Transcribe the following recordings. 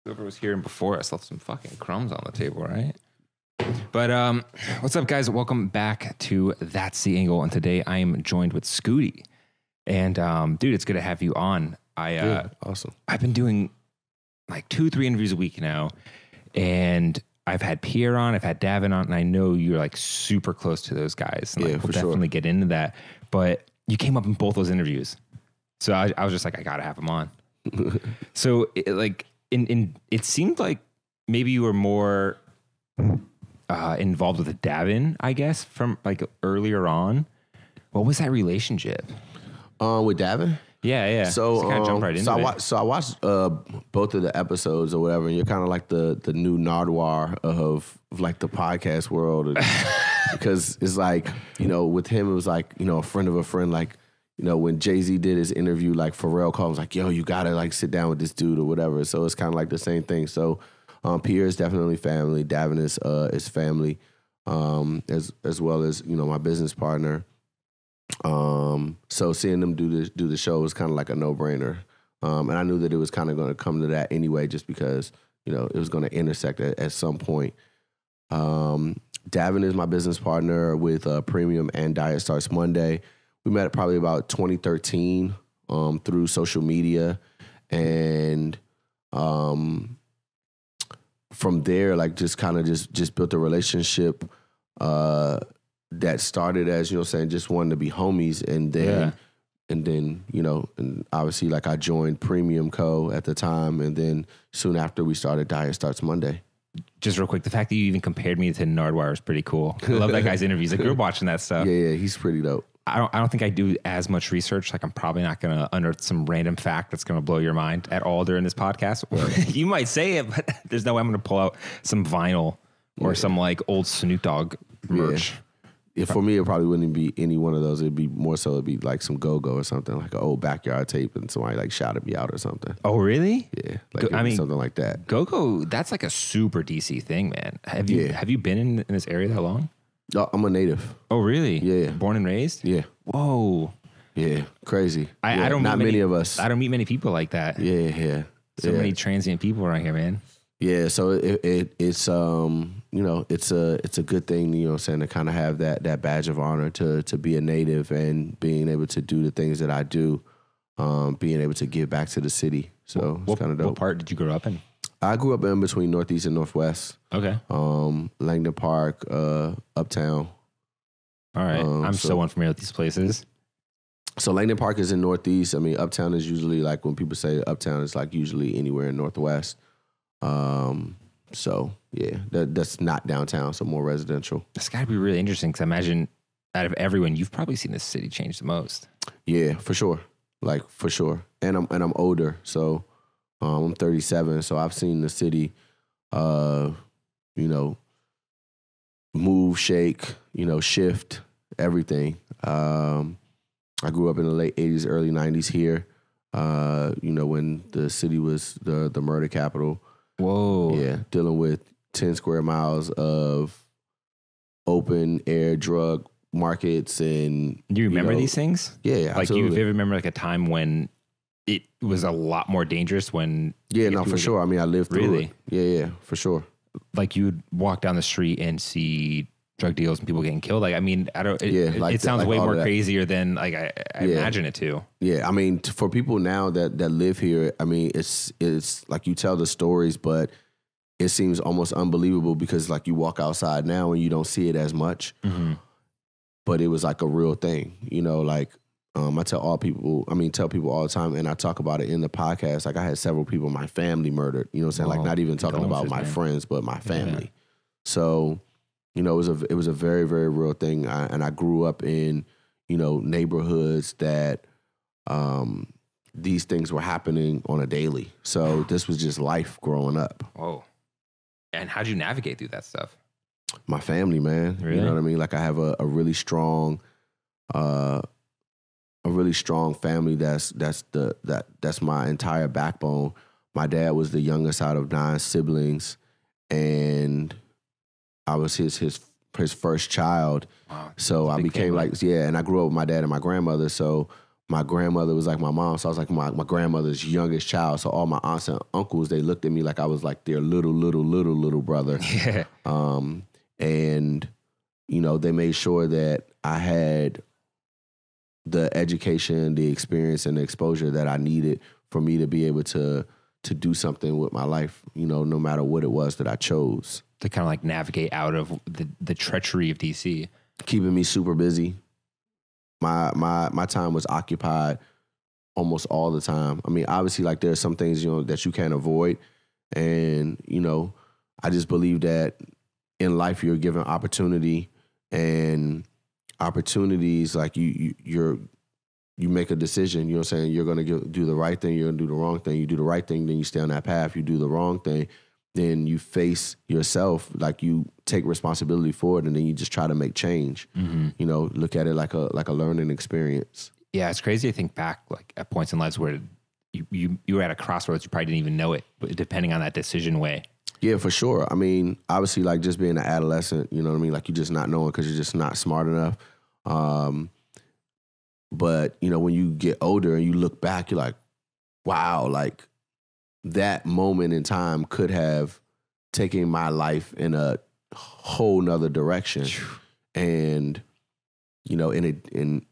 Whoever was here before us left some fucking crumbs on the table, right? But what's up, guys? Welcome back to That's the Angle. And today I am joined with Scooty. And dude, it's good to have you on. Awesome. I've been doing like 2-3 interviews a week now, and I've had Pierre on, I've had Davin on, and I know you're like super close to those guys. And, yeah, like, we'll for definitely sure. get into that. But you came up in both those interviews, so I was just like, I gotta have him on. So it seemed like maybe you were more involved with Davin, I guess, from like earlier on. What was that relationship? With Davin? Yeah. So kind of jump right into it. I watched both of the episodes or whatever, and you're kind of like the new Nardwar of like the podcast world, because it's like, you know, with him it was like, you know, a friend of a friend. Like, you know, when Jay-Z did his interview, like Pharrell called, was like, yo, you gotta like sit down with this dude or whatever. So it's kind of like the same thing. So Pierre is definitely family. Davin is family, as well as, you know, my business partner. So seeing them do the show was kind of like a no-brainer. And I knew that it was kind of going to come to that anyway, just because, you know, it was going to intersect at some point. Davin is my business partner with Premium and Diet Starts Monday. We met probably about 2013 through social media. And from there, like just kind of just built a relationship that started as, you know, saying just wanting to be homies, and then you know, and obviously like I joined Premium Co. at the time, and then soon after we started Diet Starts Monday. Just real quick, the fact that you even compared me to Nardwar is pretty cool. I love that guy's interviews. Like, you're watching that stuff. Yeah, he's pretty dope. I don't think I do as much research. Like, I'm probably not going to unearth some random fact that's going to blow your mind at all during this podcast. Or you might say it, but there's no way I'm going to pull out some vinyl or some like old Snoop Dogg merch. Yeah. If for me, it probably wouldn't be any one of those. It'd be more so, it'd be like some Go-Go or something, like an old backyard tape, and somebody like shouted me out or something. Oh, really? Yeah, like something like that. Go-Go, that's like a super DC thing, man. Have you been in this area that long? I'm a native. Oh, really? Yeah. Born and raised? Yeah. Whoa. Yeah, crazy. I don't not meet many of us. I don't meet many people like that. Yeah. So many transient people around here, man. Yeah, so it's you know, it's a good thing, you know, saying to kind of have that badge of honor to be a native and being able to do the things that I do, being able to give back to the city. So it's kind of dope. What part did you grow up in? I grew up in between Northeast and Northwest. Okay. Langdon Park, Uptown. All right. I'm so unfamiliar with these places. So Langdon Park is in Northeast. I mean, Uptown is usually like, when people say Uptown, it's like usually anywhere in Northwest. So yeah, that's not downtown, so more residential. That's got to be really interesting, because I imagine out of everyone, you've probably seen this city change the most. Yeah, for sure. Like for sure. And I'm older, so I'm 37, so I've seen the city, you know, move, shake, you know, shift, everything. I grew up in the late 80s, early 90s here, you know, when the city was the murder capital. Whoa. Yeah, dealing with 10 square miles of open air drug markets. And do you remember these things? Yeah, like, absolutely. you ever remember like a time when it was a lot more dangerous when... Yeah, no, for sure. I mean, I lived through it. Yeah, for sure. Like, you would walk down the street and see drug deals and people getting killed. Like, I mean, it sounds way more crazier than like I imagine it to. Yeah, I mean, for people now that live here, I mean, it's like you tell the stories, but it seems almost unbelievable, because like you walk outside now and you don't see it as much. Mm-hmm. But it was like a real thing, you know. Like I tell people all the time, and I talk about it in the podcast. Like, I had several people in my family murdered. You know what I'm saying? Like, not even talking about my friends, but my family. Yeah. So, you know, it was a very, very real thing. And I grew up in, you know, neighborhoods that these things were happening on a daily. So this was just life growing up. Whoa. And how'd you navigate through that stuff? My family, man. Really? You know what I mean? Like, I have a really strong family that's my entire backbone. My dad was the youngest out of 9 siblings, and I was his first child. Wow. So I became like, and I grew up with my dad and my grandmother. So my grandmother was like my mom. So I was like my grandmother's youngest child. So all my aunts and uncles, they looked at me like I was like their little brother. Yeah. And, you know, they made sure that I had the education, the experience, and the exposure that I needed for me to be able to do something with my life, you know, no matter what it was that I chose. To kind of like navigate out of the treachery of DC. Keeping me super busy. My time was occupied almost all the time. I mean, obviously, like there's some things, you know, that you can't avoid. And, you know, I just believe that in life you're given opportunity, and opportunities, like you make a decision, you know what I'm saying? You're going to do the right thing, you're going to do the wrong thing. You do the right thing, then you stay on that path. You do the wrong thing, then you face yourself, like you take responsibility for it, and then you just try to make change. Mm-hmm. You know, look at it like a learning experience. Yeah, it's crazy to think back like at points in lives where you were at a crossroads, you probably didn't even know it, but depending on that decision way. Yeah, for sure. I mean, obviously, like just being an adolescent, you know what I mean? Like you just not knowing because you're just not smart enough. But, you know, when you get older and you look back, you're like, wow, like that moment in time could have taken my life in a whole nother direction. And, you know, and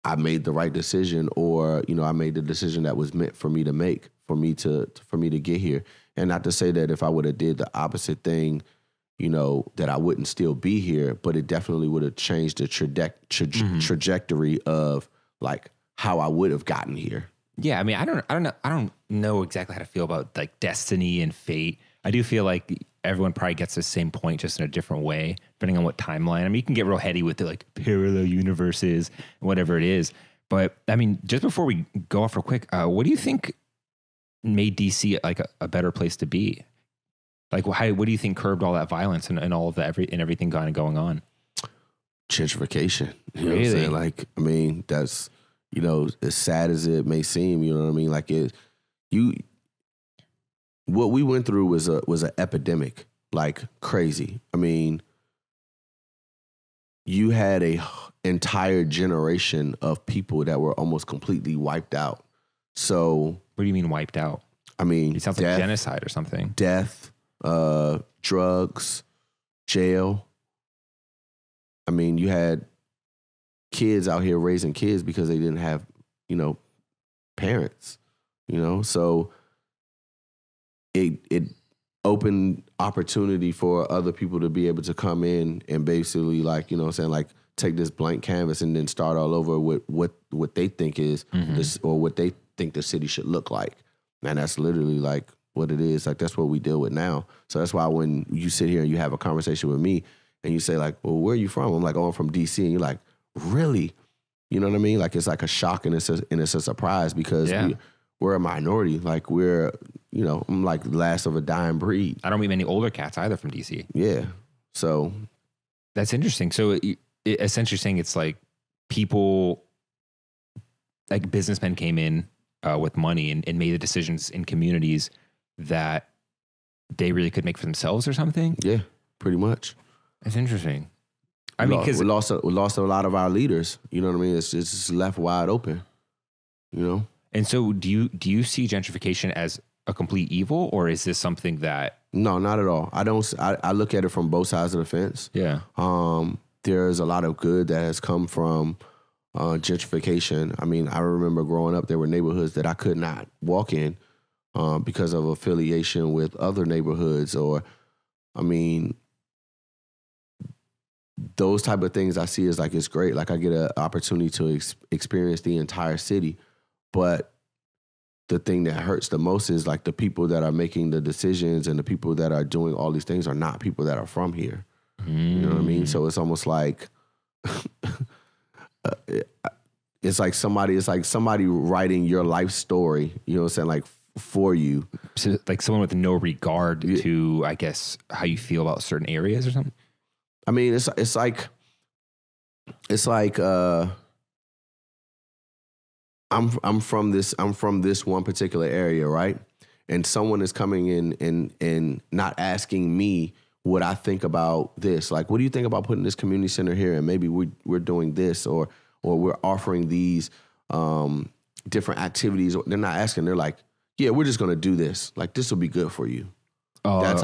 I made the right decision, or, you know, I made the decision that was meant for me to make, for me to get here. And not to say that if I would have did the opposite thing, you know, that I wouldn't still be here, but it definitely would have changed the trajectory of like how I would have gotten here. Yeah, I mean, I don't know exactly how to feel about like destiny and fate. I do feel like everyone probably gets the same point, just in a different way, depending on what timeline. I mean, you can get real heady with the like parallel universes and whatever it is. But I mean, just before we go off real quick, what do you think made DC like a better place to be? Like, what do you think curbed all that violence and all of that everything kind of going on? Gentrification. You know really? what I'm saying? Like, I mean, that's, you know, as sad as it may seem, you know what I mean? Like what we went through was an epidemic, like crazy. I mean, you had a entire generation of people that were almost completely wiped out. So, what do you mean wiped out? I mean, it sounds like genocide or something. Death, drugs, jail. I mean, you had kids out here raising kids because they didn't have, you know, parents, you know? So it opened opportunity for other people to be able to come in and basically, like, you know what I'm saying, like take this blank canvas and then start all over with what they think is this, or what they think the city should look like. And that's literally like what it is. Like, that's what we deal with now. So that's why when you sit here and you have a conversation with me and you say like, well, where are you from? I'm like, oh, I'm from D.C. And you're like, really? You know what I mean? Like, it's like a shock and it's a surprise because we're a minority. Like, we're, you know, I'm like the last of a dying breed. I don't meet many older cats either from D.C. Yeah. So. That's interesting. So it essentially saying it's like people, like businessmen came in with money and made the decisions in communities that they really could make for themselves or something. Yeah, pretty much. That's interesting. I mean, because we lost a lot of our leaders. You know what I mean? It's just left wide open. You know. And so, do you see gentrification as a complete evil, or is this something that? No, not at all. I don't. I look at it from both sides of the fence. Yeah. There's a lot of good that has come from gentrification. I mean, I remember growing up, there were neighborhoods that I could not walk in because of affiliation with other neighborhoods, or, I mean, those type of things I see is like, it's great. Like, I get an opportunity to experience the entire city. But the thing that hurts the most is like the people that are making the decisions and the people that are doing all these things are not people that are from here. You know what I mean? So it's almost like it's like somebody writing your life story, you know what I'm saying, like for you. So like someone with no regard to, I guess, how you feel about certain areas or something. I mean, it's like I'm from this one particular area, right? And someone is coming in and not asking me what I think about this. Like, what do you think about putting this community center here? And maybe we're doing this, or we're offering these different activities. They're not asking. They're like, yeah, we're just going to do this. Like, this will be good for you. That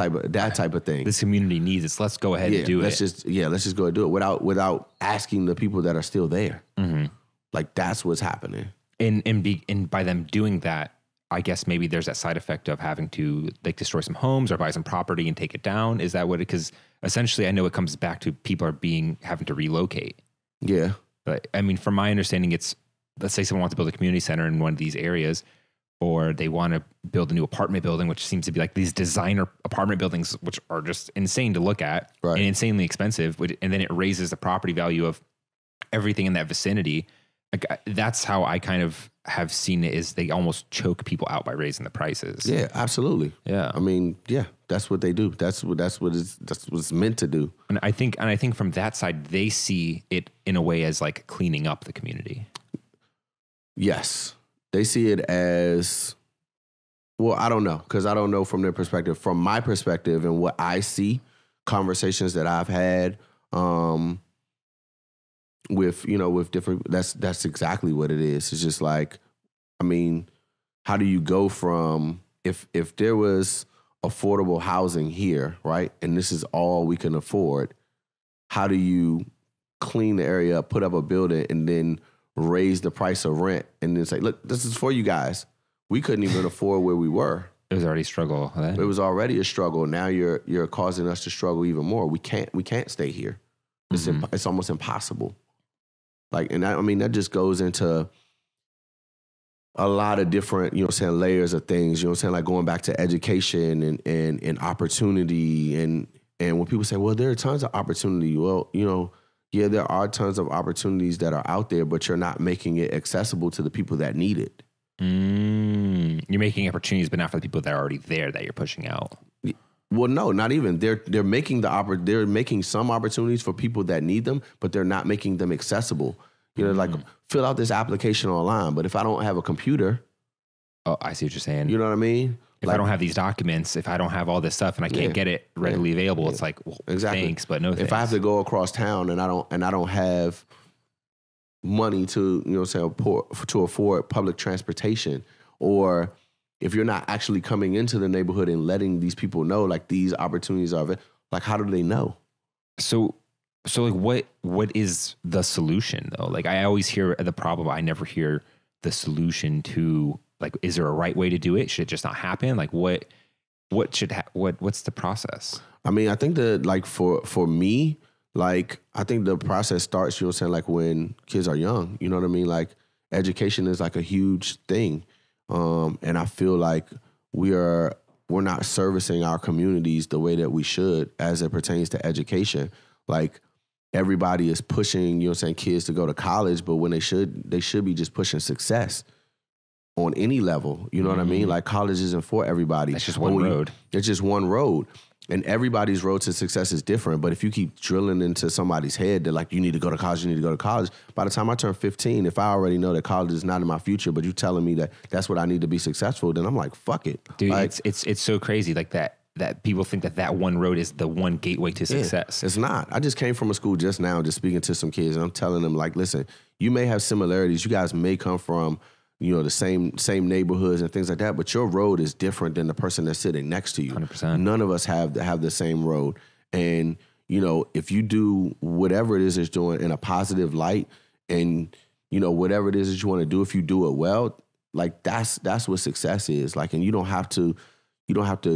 type of thing. This community needs it. So let's go ahead and do let's it. Let's just go and do it without asking the people that are still there. Mm-hmm. Like, that's what's happening. And by them doing that, I guess maybe there's that side effect of having to like destroy some homes or buy some property and take it down. Is that what because essentially I know it comes back to people are having to relocate. Yeah. But I mean, from my understanding, it's, let's say someone wants to build a community center in one of these areas, or they want to build a new apartment building, which seems to be like these designer apartment buildings, which are just insane to look at and insanely expensive. And then it raises the property value of everything in that vicinity. Like, that's how I kind of have seen it, is they almost choke people out by raising the prices. Yeah, absolutely. Yeah. I mean, yeah, that's what they do. That's what it's meant to do. And I think from that side, they see it in a way as like cleaning up the community. Yes. They see it as, well, I don't know, because I don't know from their perspective. From my perspective and what I see, conversations that I've had, with different, that's exactly what it is. It's just like, I mean, how do you go from, if there was affordable housing here, right, and this is all we can afford, how do you clean the area up, put up a building, and then raise the price of rent, and then say, look, this is for you guys. We couldn't even afford where we were. It was already a struggle. It was already a struggle. Now you're causing us to struggle even more. We can't stay here. It's almost impossible. Like, and I mean, that just goes into a lot of different, layers of things, like going back to education and opportunity. And when people say, well, there are tons of opportunity. Well, yeah, there are tons of opportunities that are out there, but you're not making it accessible to the people that need it. You're making opportunities, but not for the people that are already there that you're pushing out. Well, no, not even. They're making they're making some opportunities for people that need them, but they're not making them accessible. Like, fill out this application online, but if I don't have a computer, oh, I see what you're saying. You know what I mean? If I don't have these documents, if I don't have all this stuff and I can't get it readily available, it's like, well, exactly. Thanks, but no thanks. If I have to go across town and I don't have money to, to afford public transportation, or if you're not actually coming into the neighborhood and letting these people know, like, these opportunities are, like, how do they know? So like, what is the solution though? Like, I always hear the problem. I never hear the solution to, like, is there a right way to do it? Should it just not happen? Like, what's the process? I mean, I think that, like, for me, like, I think the process starts, like, when kids are young, you know what I mean? Like, education is like a huge thing. And I feel like we're not servicing our communities the way that we should as it pertains to education. Like, everybody is pushing, kids to go to college, but when they should be just pushing success on any level. You know what I mean? Like, college isn't for everybody. It's just one road. It's just one road. And everybody's road to success is different. But if you keep drilling into somebody's head that, like, you need to go to college, by the time I turn 15, if I already know that college is not in my future, but you telling me that that's what I need to be successful, then I'm like, fuck it. Dude, like, it's so crazy, like, that people think that one road is the one gateway to success. It's not. I just came from a school just now, just speaking to some kids, and I'm telling them, like, listen, you may have similarities. You guys may come from, the same neighborhoods and things like that, but your road is different than the person that's sitting next to you. 100%. None of us have the same road. And, if you do whatever it is that you're doing in a positive light, and, whatever it is that you want to do, if you do it well, like, that's what success is. Like, and you don't have to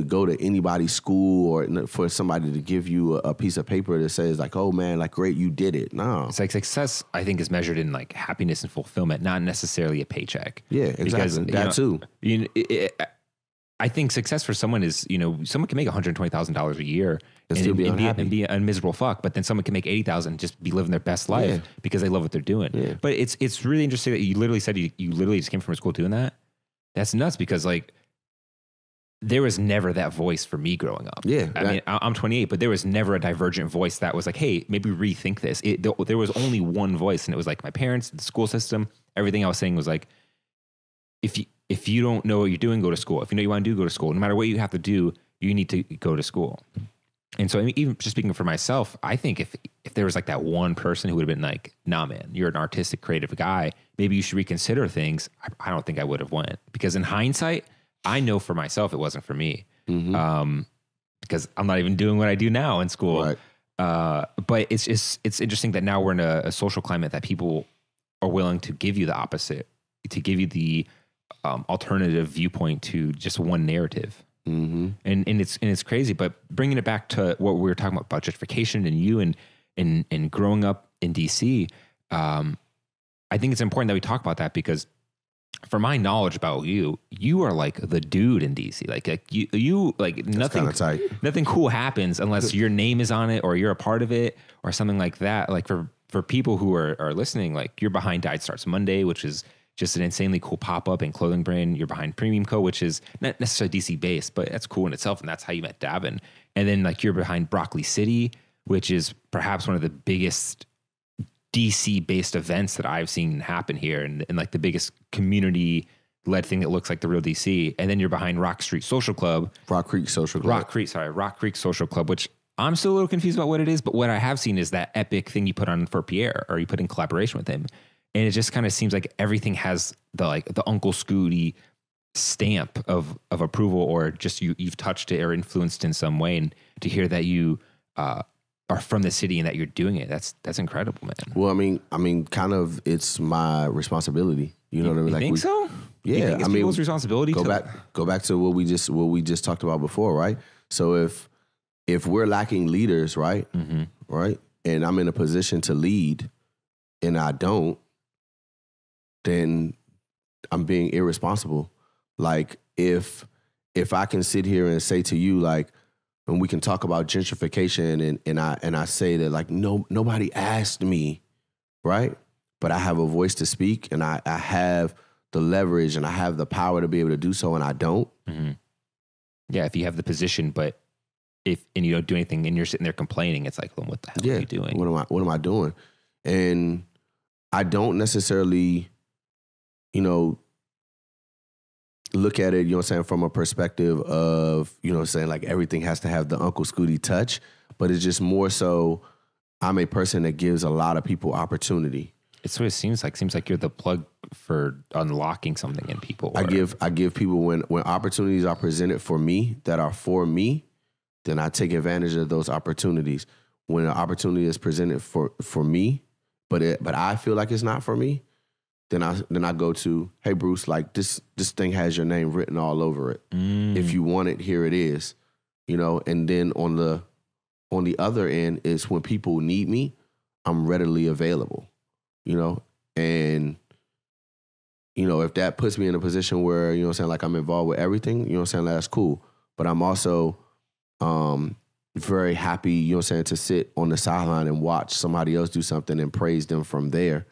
go to anybody's school or for somebody to give you a piece of paper that says, like, oh man, like, great, you did it. No. It's like success, I think, is measured in, like, happiness and fulfillment, not necessarily a paycheck. Yeah, exactly. Because, too. I think success for someone is, someone can make $120,000 a year and be a miserable fuck, but then someone can make $80,000 just be living their best life because they love what they're doing. Yeah. But it's really interesting that you literally said you literally just came from a school doing that. That's nuts, because, like, there was never that voice for me growing up. Yeah. I mean, I'm 28, but there was never a divergent voice that was like, hey, maybe rethink this. There was only one voice, and it was like my parents, the school system. Everything I was saying was like, if you don't know what you're doing, go to school. If you know what you want to do, go to school. No matter what you have to do, you need to go to school. And so, I mean, even just speaking for myself, I think if there was like that one person who would have been like, nah, man, you're an artistic, creative guy, maybe you should reconsider things. I don't think I would have went, because in hindsight, I know for myself, it wasn't for me. Because I'm not even doing what I do now in school. Right. But it's interesting that now we're in a social climate that people are willing to give you the opposite, to give you the alternative viewpoint to just one narrative. And it's crazy. But bringing it back to what we were talking about gentrification and you and growing up in DC, I think it's important that we talk about that, because for my knowledge about you, you are like the dude in DC. Like you like nothing cool happens unless your name is on it or you're a part of it or something like that. Like for people who are listening, like you're behind Diet Starts Monday, which is just an insanely cool pop-up and clothing brand. You're behind Premium Co., which is not necessarily DC based, but that's cool in itself. And that's how you met Davin. And then like you're behind Broccoli City, which is perhaps one of the biggest DC based events that I've seen happen here, and like the biggest community led thing that looks like the real DC. And then you're behind Rock Creek Social Club, which I'm still a little confused about what it is, but what I have seen is that epic thing you put on for Pierre, or you put in collaboration with him. And it just kind of seems like everything has the Unkle Scooty stamp of approval, or just you've touched it or influenced in some way. And to hear that you are from the city and that you're doing it, that's incredible, man. Well, I mean, kind of, it's my responsibility. You know what I mean? You like think so? Yeah, you think it's people's responsibility. Go back to what we just talked about before, right? So if we're lacking leaders, right, right, and I'm in a position to lead, and I don't, then I'm being irresponsible. Like if I can sit here and say to you, like, and we can talk about gentrification, and I say that, like, nobody asked me, right? But I have a voice to speak, and I have the leverage, and I have the power to be able to do so, and I don't. Yeah, if you have the position, but and you don't do anything, and you're sitting there complaining, it's like, well, what the hell are you doing? What am I doing? And I don't necessarily, look at it, from a perspective of, saying like everything has to have the Unkle Scooty touch, but it's just more so I'm a person that gives a lot of people opportunity. It's what it seems like. Seems like you're the plug for unlocking something in people. I give people, when opportunities are presented for me that are for me, then I take advantage of those opportunities. When an opportunity is presented for me, but I feel like it's not for me, then I go to, hey, Bruce, like this thing has your name written all over it. If you want it, here it is. And then on the other end is when people need me, I'm readily available. And if that puts me in a position where, like I'm involved with everything, that's cool. But I'm also very happy, to sit on the sideline and watch somebody else do something and praise them from there.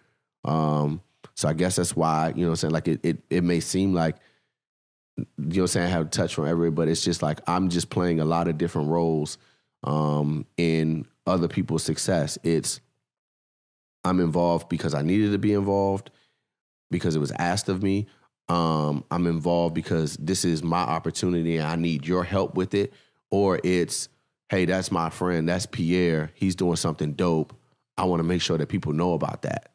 So I guess that's why, like it may seem like, I have a touch from everybody, but it's just like I'm just playing a lot of different roles in other people's success. I'm involved because I needed to be involved, because it was asked of me. I'm involved because this is my opportunity and I need your help with it. Or it's, hey, that's my friend, that's Pierre, he's doing something dope. I want to make sure that people know about that.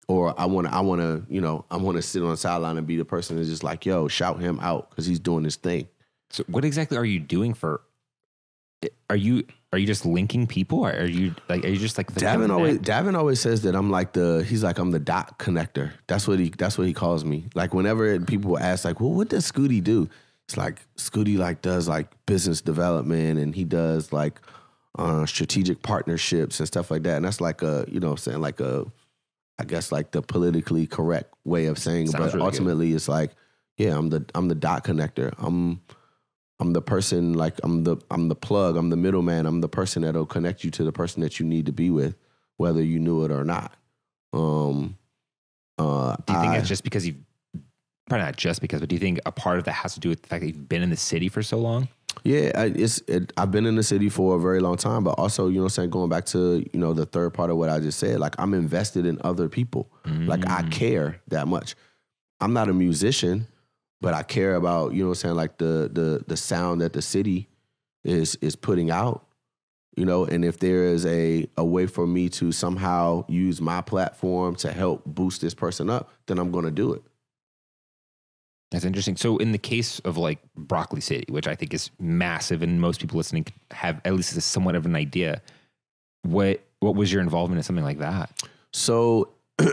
Or I want to sit on the sideline and be the person that's just like, yo, shout him out because he's doing this thing. So what exactly are you doing are you just linking people? Or are you just like the Davin always says that I'm like I'm the dot connector. That's what he calls me. Like whenever people ask like, well, what does Scooty do? It's like Scooty like does like business development, and he does like strategic partnerships and stuff like that. And that's like I guess like the politically correct way of saying it. But really ultimately good. It's like, yeah, I'm the dot connector. I'm the person, like I'm the plug, I'm the middleman, I'm the person that'll connect you to the person that you need to be with, whether you knew it or not. Do you think it's just because probably not just because, but do you think a part of that has to do with the fact that you've been in the city for so long? Yeah, I've been in the city for a very long time, but also, going back to, the third part of what I just said, like I'm invested in other people. Like I care that much. I'm not a musician, but I care about, like the sound that the city is putting out, you know, and if there is a way for me to somehow use my platform to help boost this person up, then I'm going to do it. That's interesting. So in the case of like Broccoli City, which I think is massive and most people listening have at least somewhat of an idea, what was your involvement in something like that? So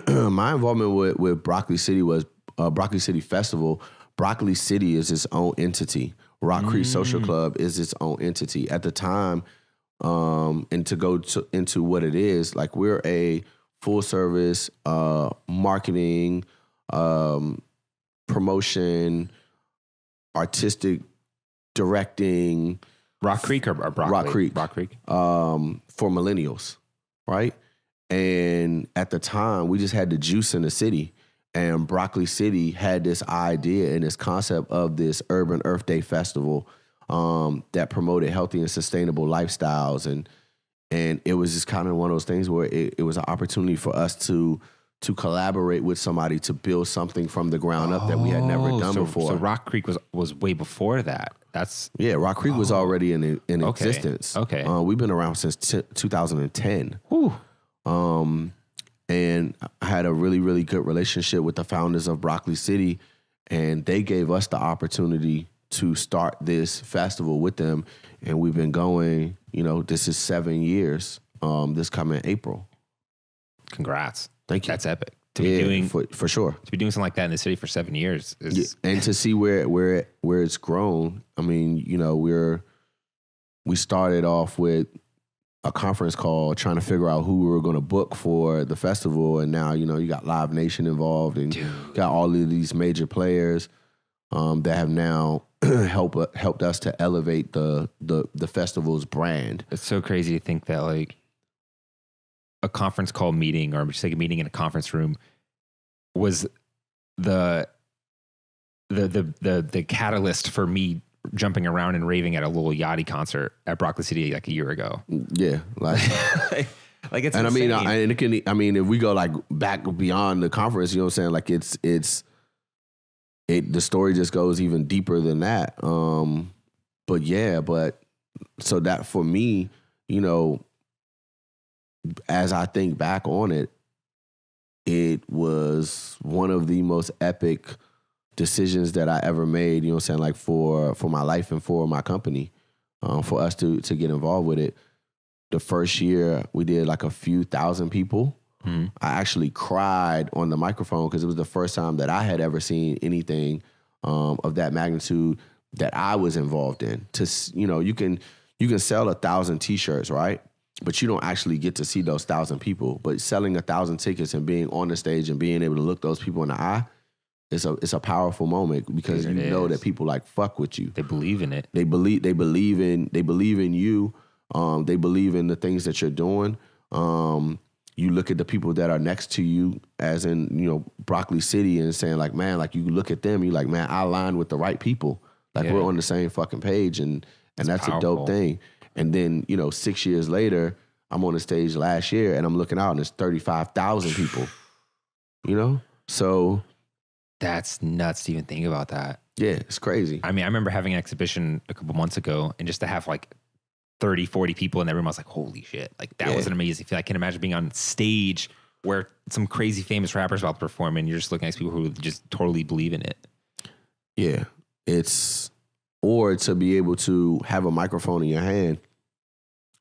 my involvement with Broccoli City was Broccoli City Festival. Broccoli City is its own entity. Rock Creek Social Club is its own entity. At the time, and to go into what it is, like we're a full service marketing, promotion, artistic directing. Rock Creek or Broccoli? Rock Creek. For millennials, right? And at the time, we just had the juice in the city. And Broccoli City had this idea and this concept of this Urban Earth Day festival that promoted healthy and sustainable lifestyles. And it was just kind of one of those things where it was an opportunity for us to collaborate with somebody to build something from the ground up that we had never done before. So Rock Creek was way before that. Rock Creek was already in existence. Okay. We've been around since 2010. Whew. And I had a really, really good relationship with the founders of Broccoli City, and they gave us the opportunity to start this festival with them. And we've been going, you know, this is 7 years, this coming April. Congrats. Thank you. That's epic. To be doing for sure. To be doing something like that in the city for 7 years is and to see where it's grown. I mean, you know, we started off with a conference call trying to figure out who we were going to book for the festival. And now, you know, you got Live Nation involved and got all of these major players that have now helped us to elevate the festival's brand. It's so crazy to think that like a conference call meeting or just like a meeting in a conference room was the catalyst for me jumping around and raving at a little Yachty concert at Broccoli City like a year ago. Yeah, like it's and insane. I mean, if we go like back beyond the conference, you know what I'm saying? Like the story just goes even deeper than that. But so that for me, you know, as I think back on it, it was one of the most epic decisions that I ever made, you know what I'm saying, like for my life and for my company, for us to get involved with it. The first year we did like a few thousand people. Mm-hmm. I actually cried on the microphone because it was the first time that I had ever seen anything of that magnitude that I was involved in. You know, you can sell 1,000 t-shirts, right? But you don't actually get to see those 1,000 people. But selling 1,000 tickets and being on the stage and being able to look those people in the eye, it's a powerful moment because you know that people like fuck with you. They believe in it. They believe in you. They believe in the things that you're doing. You look at the people that are next to you, as in, you know, Broccoli City, and saying like, man, like you look at them, you like, man, I aligned with the right people. Like we're on the same fucking page, and that's powerful. A dope thing. And then, you know, 6 years later, I'm on the stage last year and I'm looking out and it's 35,000 people. You know, so. That's nuts to even think about that. Yeah, it's crazy. I mean, I remember having an exhibition a couple months ago and just to have like 30, 40 people in the room, I was like, holy shit. Like that was an amazing feel. I can imagine being on stage where some crazy famous rappers about to perform and you're just looking at people who just totally believe in it. Yeah. Or to be able to have a microphone in your hand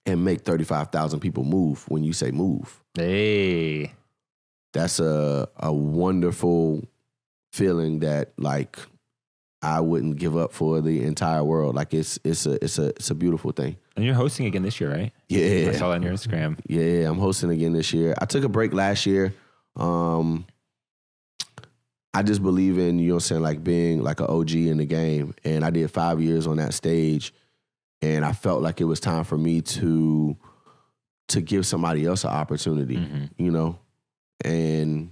and make 35,000 people move when you say move. Hey. That's a wonderful feeling that like I wouldn't give up for the entire world. Like it's a beautiful thing. And you're hosting again this year, right? Yeah. I saw that on your Instagram. Yeah, I'm hosting again this year. I took a break last year. I just believe in, you know what I'm saying, like being like an OG in the game. And I did 5 years on that stage. And I felt like it was time for me to give somebody else an opportunity, you know? And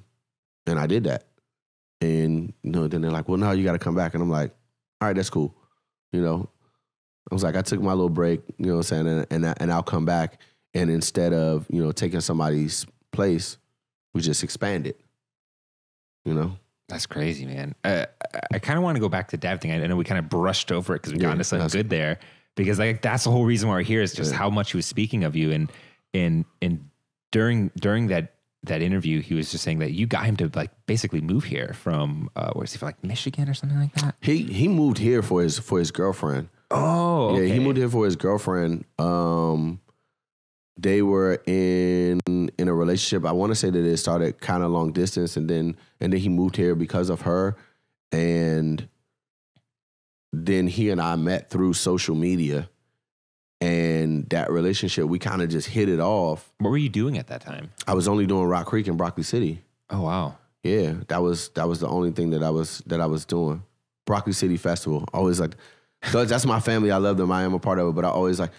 I did that. And, you know, then they're like, well, no, you got to come back. And I'm like, all right, that's cool. You know, I was like, I took my little break, you know what I'm saying? And I'll come back. And instead of, you know, taking somebody's place, we just expanded, you know? That's crazy, man. I kind of want to go back to Dab thing. I know we kind of brushed over it because we got into something good there. because like that's the whole reason why we're here is just how much he was speaking of you. And during that interview, he was just saying that you got him to like basically move here from where is he from, like Michigan or something like that? He moved here for his girlfriend. Oh, okay. Yeah, he moved here for his girlfriend. They were in a relationship. I want to say that it started kind of long distance, and then he moved here because of her. And then he and I met through social media, and that relationship, we kind of just hit it off. What were you doing at that time? I was only doing Rock Creek and Broccoli City. Oh wow. Yeah, that was the only thing that I was doing. Broccoli City Festival. Always like, that's my family. I love them. I am a part of it. But I always like,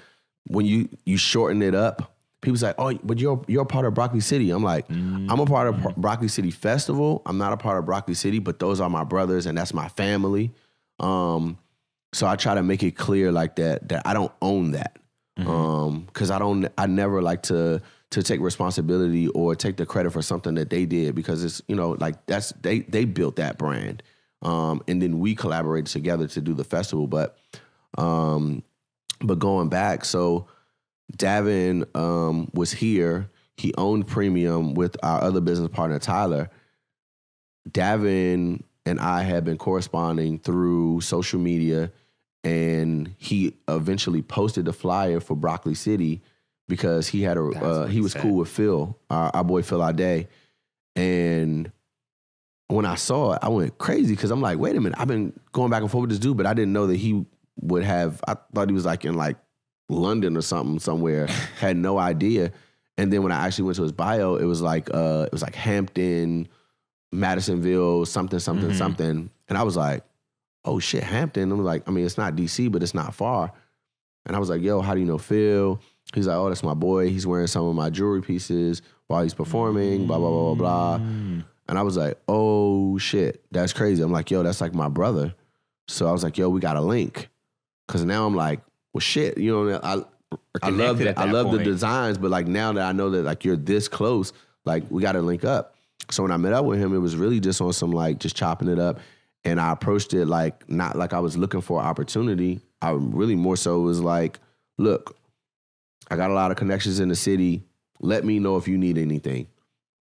when you shorten it up, people's like, oh, but you're a part of Broccoli City. I'm like, I'm a part of Broccoli City Festival. I'm not a part of Broccoli City, but those are my brothers and that's my family. So I try to make it clear like that I don't own that. Because I never like to take responsibility or take the credit for something that they did, because it's, like they built that brand. And then we collaborated together to do the festival. But going back, so Davin was here. He owned Premium with our other business partner, Tyler. Davin and I had been corresponding through social media, and he eventually posted the flyer for Broccoli City because he had he was cool with Phil, our boy Phil Ade. And when I saw it, I went crazy because I'm like, wait a minute, I've been going back and forth with this dude, but I didn't know that he would have. I thought he was like in like London or something somewhere. Had no idea. And then when I actually went to his bio, it was like Hampton, Madisonville, something. And I was like, oh shit, Hampton. I'm like, I mean, it's not DC, but it's not far. And I was like, yo, how do you know Phil? He's like, oh, that's my boy. He's wearing some of my jewelry pieces while he's performing, blah, blah, blah, blah, blah. And I was like, oh shit, that's crazy. I'm like, yo, that's like my brother. So I was like, yo, we got a link. Cause now I'm like, well shit, I love the designs, but like now that I know that like you're this close, like we got to link up. So when I met up with him, it was really just on some like just chopping it up. And I approached it like not like I was looking for opportunity. I really more so was like, look, I got a lot of connections in the city. Let me know if you need anything.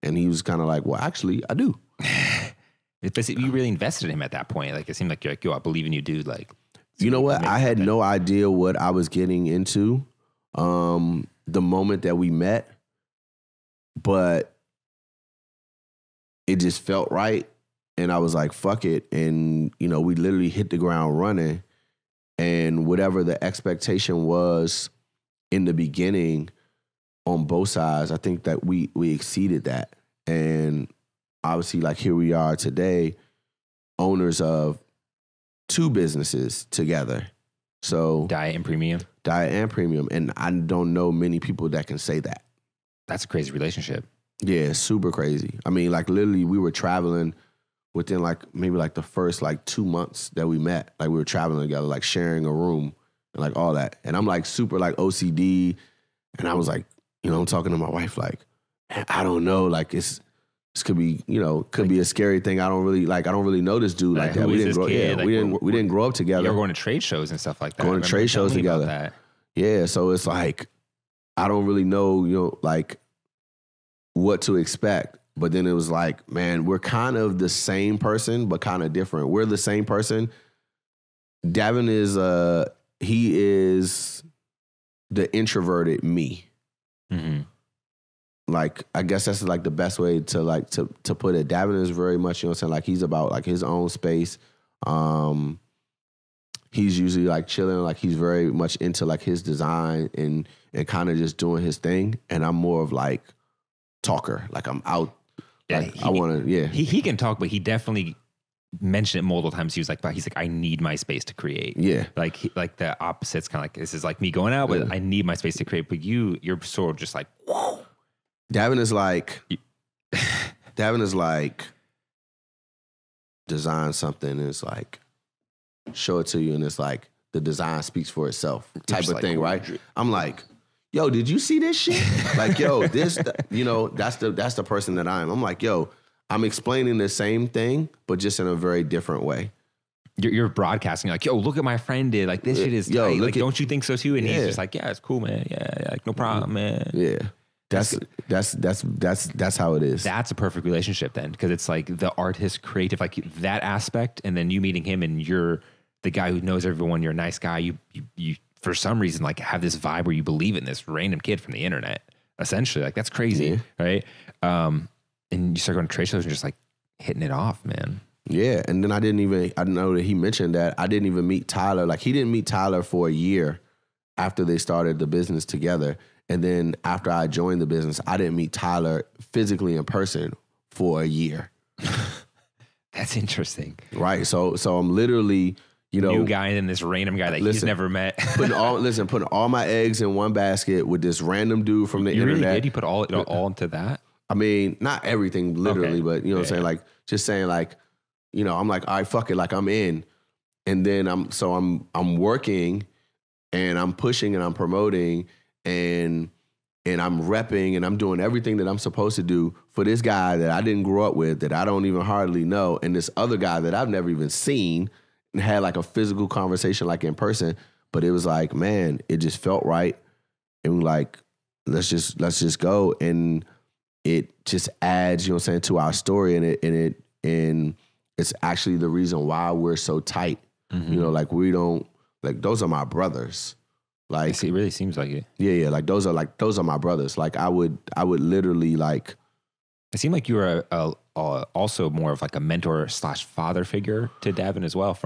And he was kind of like, well, actually, I do. You really invested in him at that point. Like it seemed like you're like, yo, I believe in you, dude. Like, you know what? I had no idea what I was getting into the moment that we met, but it just felt right. And I was like, fuck it. And, we literally hit the ground running. And whatever the expectation was in the beginning on both sides, I think that we exceeded that. And obviously, like here we are today, owners of 2 businesses together. So Diet and Premium. And I don't know many people that can say that. That's a crazy relationship. Yeah, super crazy. I mean, like literally we were traveling within like maybe like the first like 2 months that we met. Like we were traveling together, like sharing a room and like all that. And I'm like super like OCD. And I was like, I'm talking to my wife like, I don't know, like this could be, could be a scary thing. I don't really know this dude like that. We didn't grow up together. You're going to trade shows and stuff like that. Going to trade shows together. Yeah, so it's like I don't really know, like what to expect. But then it was like, man, we're kind of the same person, but kind of different. We're the same person. Davin he is the introverted me. Mm-hmm. Like, I guess that's like the best way to like to put it. Davin is very much, like he's about like his own space. He's usually like chilling, like he's very much into like his design and kind of just doing his thing. And I'm more of like talker. Like I'm out. Yeah, like I want to. Yeah, he can talk, but he definitely mentioned it multiple times. He's like, I need my space to create. Yeah, like the opposite's kind of like this is like me going out, but I need my space to create. But you're sort of just like, whoa. Davin is like, design something and it's like, show it to you and it's like, the design speaks for itself type of like, thing, right? I'm like, yo, did you see this shit? Like, yo, that's the person that I am. I'm like, yo, I'm explaining the same thing, but just in a very different way. you're broadcasting like, yo, look at my friend did, like this shit is tight. Like, don't you think so too? And he's just like, yeah, it's cool, man. Yeah, like no problem, man. Yeah. That's how it is. That's a perfect relationship then, because it's like the artist, creative, like that aspect, and then you meeting him, and you're the guy who knows everyone. You're a nice guy. You for some reason like have this vibe where you believe in this random kid from the internet. Essentially, like that's crazy, right? And you start going to trade shows and just like hitting it off, man. Yeah, and then I know that he mentioned that I didn't even meet Tyler. Like he didn't meet Tyler for a year after they started the business together. And then after I joined the business, I didn't meet Tyler physically in person for a year. That's interesting. Right. So I'm literally, new guy and then this random guy that he's never met. putting all my eggs in one basket with this random dude from the internet. Really did? You put all into that? I mean, not everything literally, but you know what I'm saying? Like just saying like, I'm like, all right, fuck it, like I'm in. And then I'm working and I'm pushing and I'm promoting and I'm repping and I'm doing everything that I'm supposed to do for this guy that I didn't grow up with, that I don't even hardly know, and this other guy that I've never even seen and had like a physical conversation like in person. But it was like, man, it just felt right. And like, let's just go. And it just adds, to our story, and it's actually the reason why we're so tight. Mm-hmm. Like we don't, like those are my brothers. Like it really seems like it. Yeah. Like those are my brothers. Like I would literally like. It seemed like you were also more of like a mentor / father figure to Davin as well.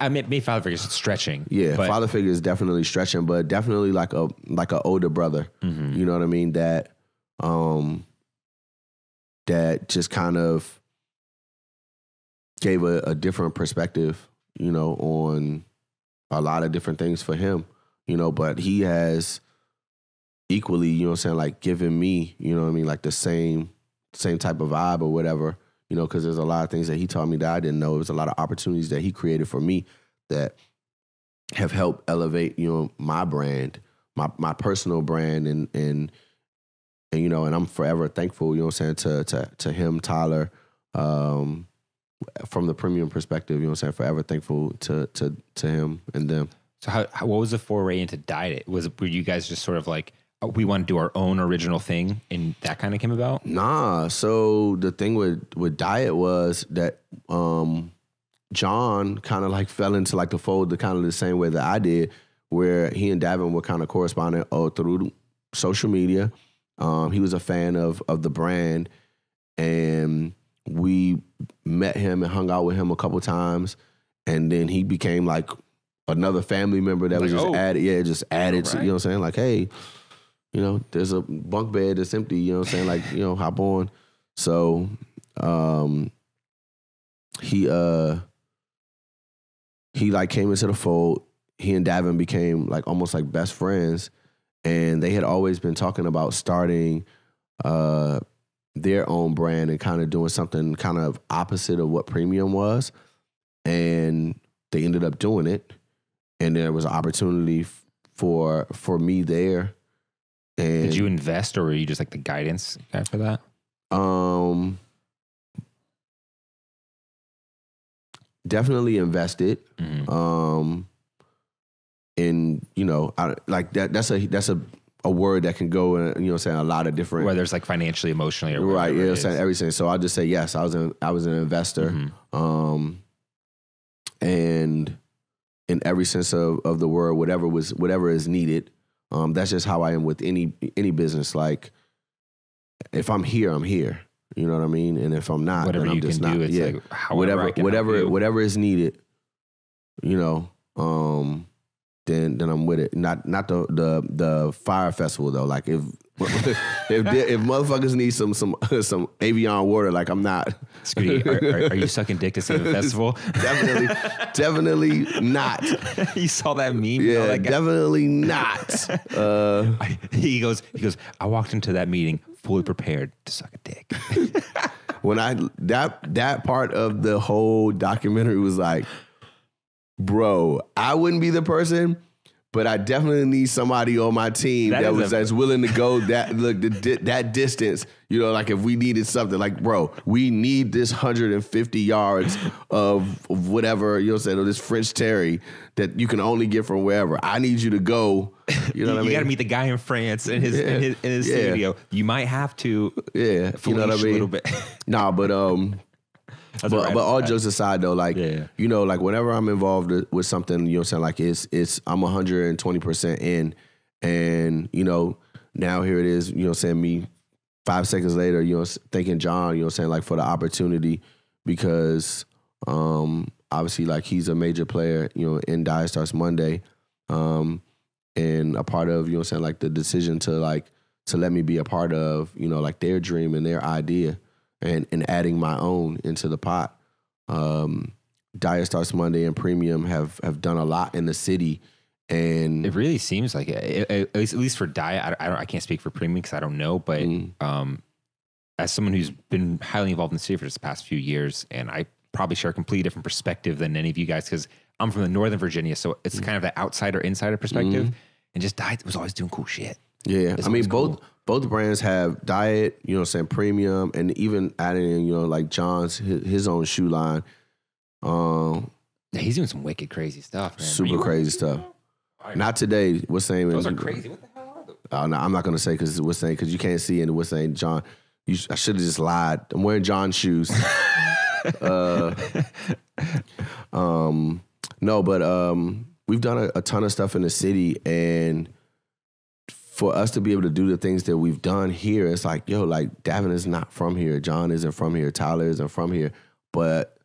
Maybe father figure is stretching. Yeah, father figure is definitely stretching, but definitely like a older brother. Mm-hmm. You know what I mean? That just kind of gave a different perspective, on a lot of different things for him. But he has equally, like given me, like the same type of vibe or whatever, because there's a lot of things that he taught me that I didn't know. There's a lot of opportunities that he created for me that have helped elevate, my brand, my personal brand, and I'm forever thankful, to him, Tyler, from the premium perspective, forever thankful to him and them. So what was the foray into Diet? Were you guys just sort of like, we want to do our own original thing, and that kind of came about? Nah. So the thing with Diet was that John kind of like fell into like the fold the same way that I did, where he and Davin were kind of corresponding through social media. He was a fan of the brand, and we met him and hung out with him a couple times, and then he became like another family member that was just added. Yeah, just added. Right. To, you know what I'm saying? Like, hey, there's a bunk bed that's empty. You know what I'm saying? Like, hop on. So, he like came into the fold. He and Davin became like almost like best friends, and they had always been talking about starting their own brand and kind of doing something kind of opposite of what Premium was, and they ended up doing it. And there was an opportunity for me there. And did you invest, or were you just like the guidance guy for that? Definitely invested. Mm-hmm. And I like that. That's a word that can go in, saying a lot of different. Whether it's like financially, emotionally, or right. Yeah, saying everything. So I'll just say yes. I was an investor. Mm-hmm. And in every sense of the word, whatever is needed. That's just how I am with any business. Like, if I'm here, I'm here. You know what I mean? And if I'm not, whatever then I'm you just can not. Do, it's yeah, like whatever is needed. Then I'm with it. Not the fire festival though. Like if motherfuckers need some Avion water, like I'm not. Scooty, are you sucking dick to save a festival? Definitely not. You saw that meme? Yeah, that definitely not. He goes, I walked into that meeting fully prepared to suck a dick. When that part of the whole documentary was like, bro, I wouldn't be the person, But I definitely need somebody on my team that's willing to go that distance. You know, like if we needed something, like, bro, we need this 150 yards of whatever, you know what I'm saying, or this French Terry that you can only get from wherever. I need you to go. You know what I mean? You got to meet the guy in France in his studio. You might have to. Yeah, you know what I mean? A little bit. Nah, but but all jokes aside though, like, you know, like whenever I'm involved with something, you know what I'm saying, like I'm 120% in, and, you know, now here it is, you know what I'm saying, me 5 seconds later, you know, thanking John, you know what I'm saying, like for the opportunity, because obviously like he's a major player, you know, in Dire Starts Monday, and a part of, you know what I'm saying, like the decision to let me be a part of, you know, like their dream and their idea. And adding my own into the pot. Dire Starts Monday and Premium have done a lot in the city, and it really seems like it. At least for Dire, I can't speak for Premium because I don't know, but as someone who's been highly involved in the city for the past few years, and I probably share a completely different perspective than any of you guys because I'm from the Northern Virginia, so it's kind of the outsider insider perspective, and just Dire was always doing cool shit. Yeah, I mean both brands have Diet, you know what I'm saying, Premium, and even adding in, you know, like John's his own shoe line. Yeah, he's doing some wicked crazy stuff, man. Super crazy stuff. Not today. What's saying? Those are crazy. What the hell are those? No, I'm not gonna say because what's saying because you can't see and what's saying John. I should have just lied. I'm wearing John's shoes. No, but we've done a ton of stuff in the city, and for us to be able to do the things that we've done here, it's like, yo, like Davin is not from here. John isn't from here. Tyler isn't from here. But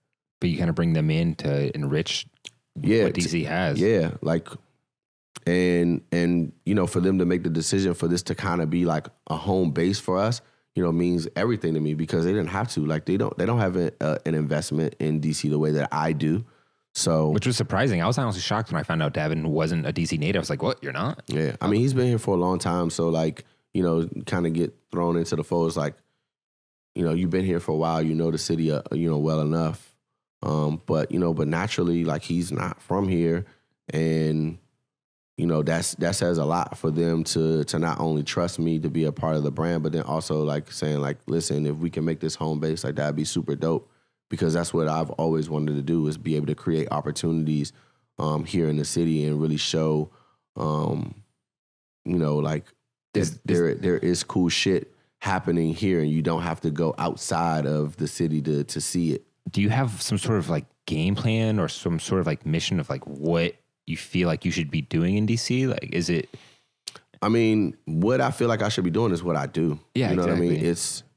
you kind of bring them in to enrich what DC has. Yeah. Like, and you know, for them to make the decision for this to kind of be like a home base for us, you know, means everything to me because they didn't have to. Like, they don't have an investment in DC the way that I do. So, which was surprising. I was honestly shocked when I found out Davin wasn't a DC native. I was like, what? You're not? Yeah. I mean, he's been here for a long time. So, like, you know, kind of get thrown into the fold. It's like, you know, you've been here for a while. You know the city, you know, well enough. But, you know, but naturally, like, he's not from here. And, you know, that says a lot for them to not only trust me to be a part of the brand, but then also, like, saying, like, listen, if we can make this home base, like, that'd be super dope. Because that's what I've always wanted to do is be able to create opportunities here in the city and really show, you know, like there is cool shit happening here and you don't have to go outside of the city to see it. Do you have some sort of like game plan or some sort of like mission of like what you feel like you should be doing in DC? Like, is it? I mean, what I feel like I should be doing is what I do. Yeah, you know exactly. what I mean?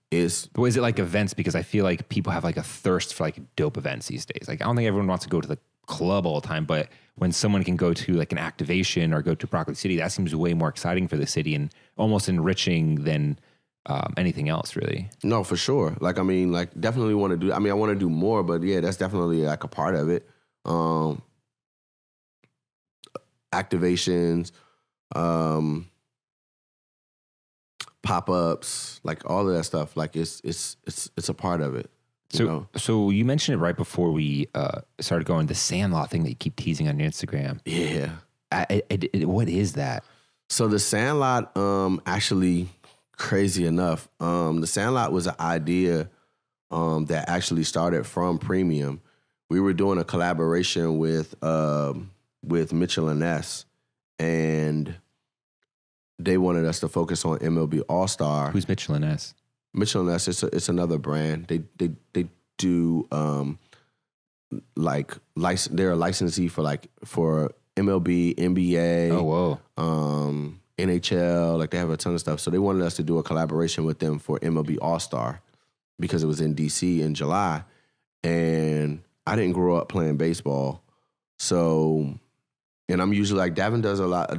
But is it like events? Because I feel like people have like a thirst for like dope events these days. Like, I don't think everyone wants to go to the club all the time, but when someone can go to like an activation or go to Broccoli City, that seems way more exciting for the city and almost enriching than anything else, really. No, for sure. Like, I mean, like, definitely want to do. I mean, I want to do more, but yeah, that's definitely like a part of it. Activations. Pop-ups, like all of that stuff, like it's a part of it. So you mentioned it right before we started going, the Sandlot thing that you keep teasing on your Instagram. Yeah. What is that? So the Sandlot, actually, crazy enough, the Sandlot was an idea that actually started from Premium. We were doing a collaboration with Mitchell and Ness, and they wanted us to focus on MLB All-Star. Who's Mitchell and Ness? Mitchell and Ness, it's another brand. They do they're a licensee for MLB, NBA. Oh, whoa. NHL. Like, they have a ton of stuff. So they wanted us to do a collaboration with them for MLB All-Star because it was in DC in July. And I didn't grow up playing baseball, so. And I'm usually like, Davin does a lot of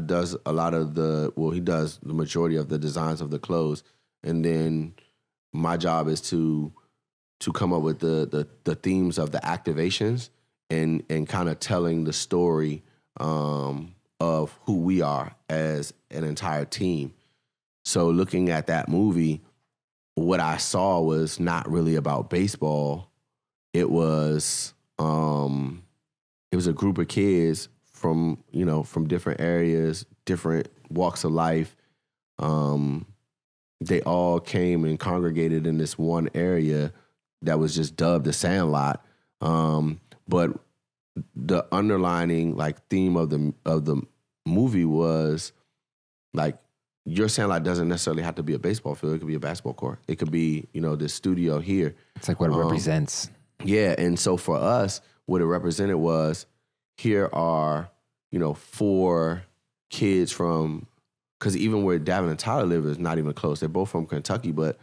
he does the majority of the designs of the clothes. And then my job is to come up with the themes of the activations and kind of telling the story of who we are as an entire team. So looking at that movie, what I saw was not really about baseball. It was a group of kids from different areas, different walks of life. They all came and congregated in this one area that was just dubbed the Sandlot. But the underlining like theme of the movie was like, your Sandlot doesn't necessarily have to be a baseball field. It could be a basketball court. It could be, this studio here. It's like what it represents. Yeah. And so for us, what it represented was, here are, 4 kids from, because even where Davin and Tyler live is not even close. They're both from Kentucky, but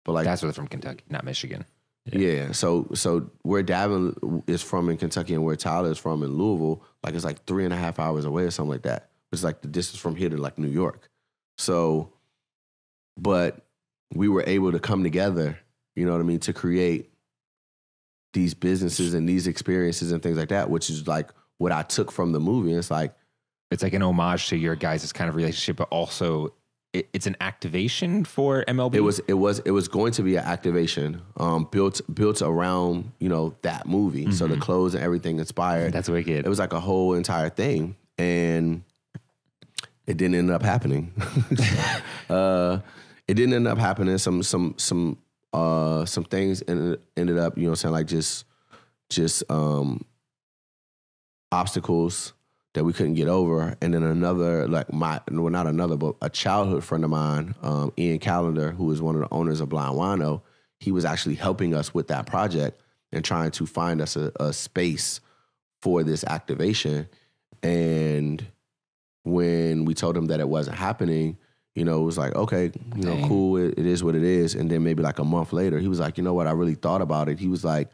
like. That's where they're from, Kentucky, not Michigan. Yeah. So where Davin is from in Kentucky and where Tyler is from in Louisville, like it's like 3.5 hours away or something like that. It's like the distance from here to like New York. So, but we were able to come together, to create these businesses and these experiences and things like that, which is like what I took from the movie. It's like an homage to your guys' kind of relationship, but also it's an activation for MLB. It was going to be an activation built around, that movie. Mm-hmm. So the clothes and everything inspired. That's wicked. It was like a whole entire thing. And it didn't end up happening. It didn't end up happening. Some things ended up, like just obstacles that we couldn't get over. And then another, like not another, but a childhood friend of mine, Ian Callender, who is one of the owners of Blind Wino, he was actually helping us with that project and trying to find us a space for this activation. And when we told him that it wasn't happening, it was like, okay, cool, it is what it is. And then maybe like a month later, he was like, you know what, I really thought about it. He was like,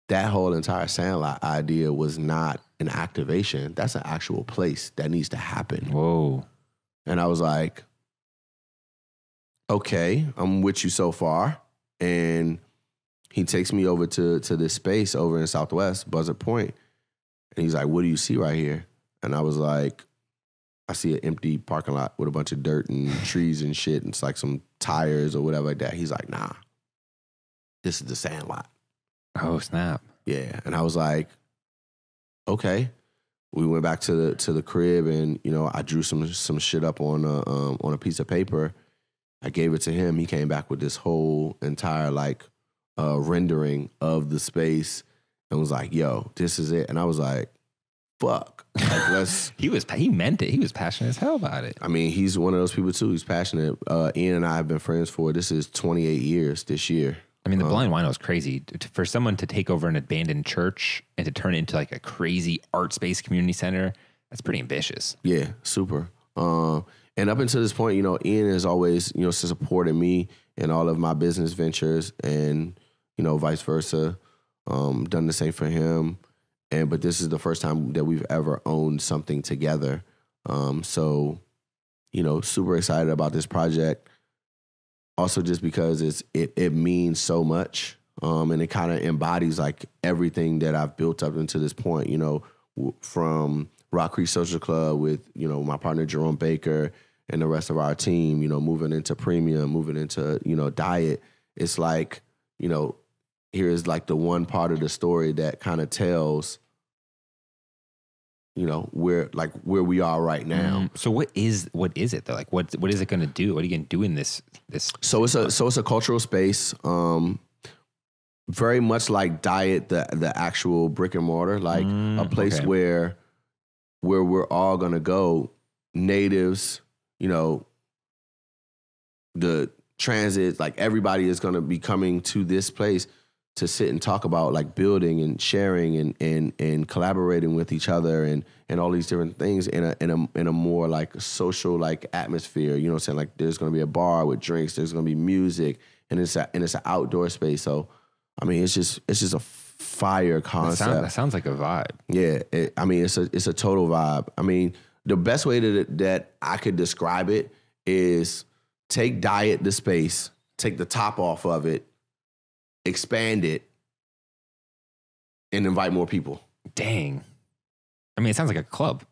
that whole entire Sandlot idea was not an activation. That's an actual place that needs to happen. Whoa. And I was like, okay, I'm with you so far. And he takes me over to this space over in Southwest, Buzzard Point. And he's like, what do you see right here? And I was like, I see an empty parking lot with a bunch of dirt and trees and shit. And it's like some tires or whatever like that. He's like, nah, this is the Sandlot. Oh, snap. Yeah. And I was like, okay. We went back to the crib and, I drew some shit up on a piece of paper. I gave it to him. He came back with this whole entire like rendering of the space and was like, yo, this is it. And I was like, fuck. Like, he meant it. He was passionate as hell about it. I mean, he's one of those people too. He's passionate. Ian and I have been friends for, this is 28 years this year. I mean, the Blind Wino is crazy. For someone to take over an abandoned church and to turn it into like a crazy art space community center, that's pretty ambitious. Yeah, super. And up until this point, Ian has always, supported me in all of my business ventures and, vice versa. Done the same for him. But this is the first time that we've ever owned something together. So, super excited about this project. Also just because it means so much. And it kind of embodies like everything that I've built up into this point, from Rock Creek Social Club with, my partner Jerome Baker and the rest of our team, moving into premium, moving into, diet. It's like, here's like the one part of the story that kind of tells, where we are right now. So what is it though? Like what is it going to do? What are you going to do in this? So it's a cultural space. Very much like Diet, the actual brick and mortar, like a place where we're all going to go, natives, the transit, like everybody is going to be coming to this place to sit and talk about like building and sharing and collaborating with each other and all these different things in a more like social like atmosphere. You know what I'm saying? Like there's going to be a bar with drinks, there's going to be music, and it's an outdoor space. So I mean, it's just a fire concept. That sounds like a vibe. Yeah, it's a total vibe. I mean, the best way that I could describe it is take Diet the space, take the top off of it, expand it, and invite more people. Dang. I mean, it sounds like a club,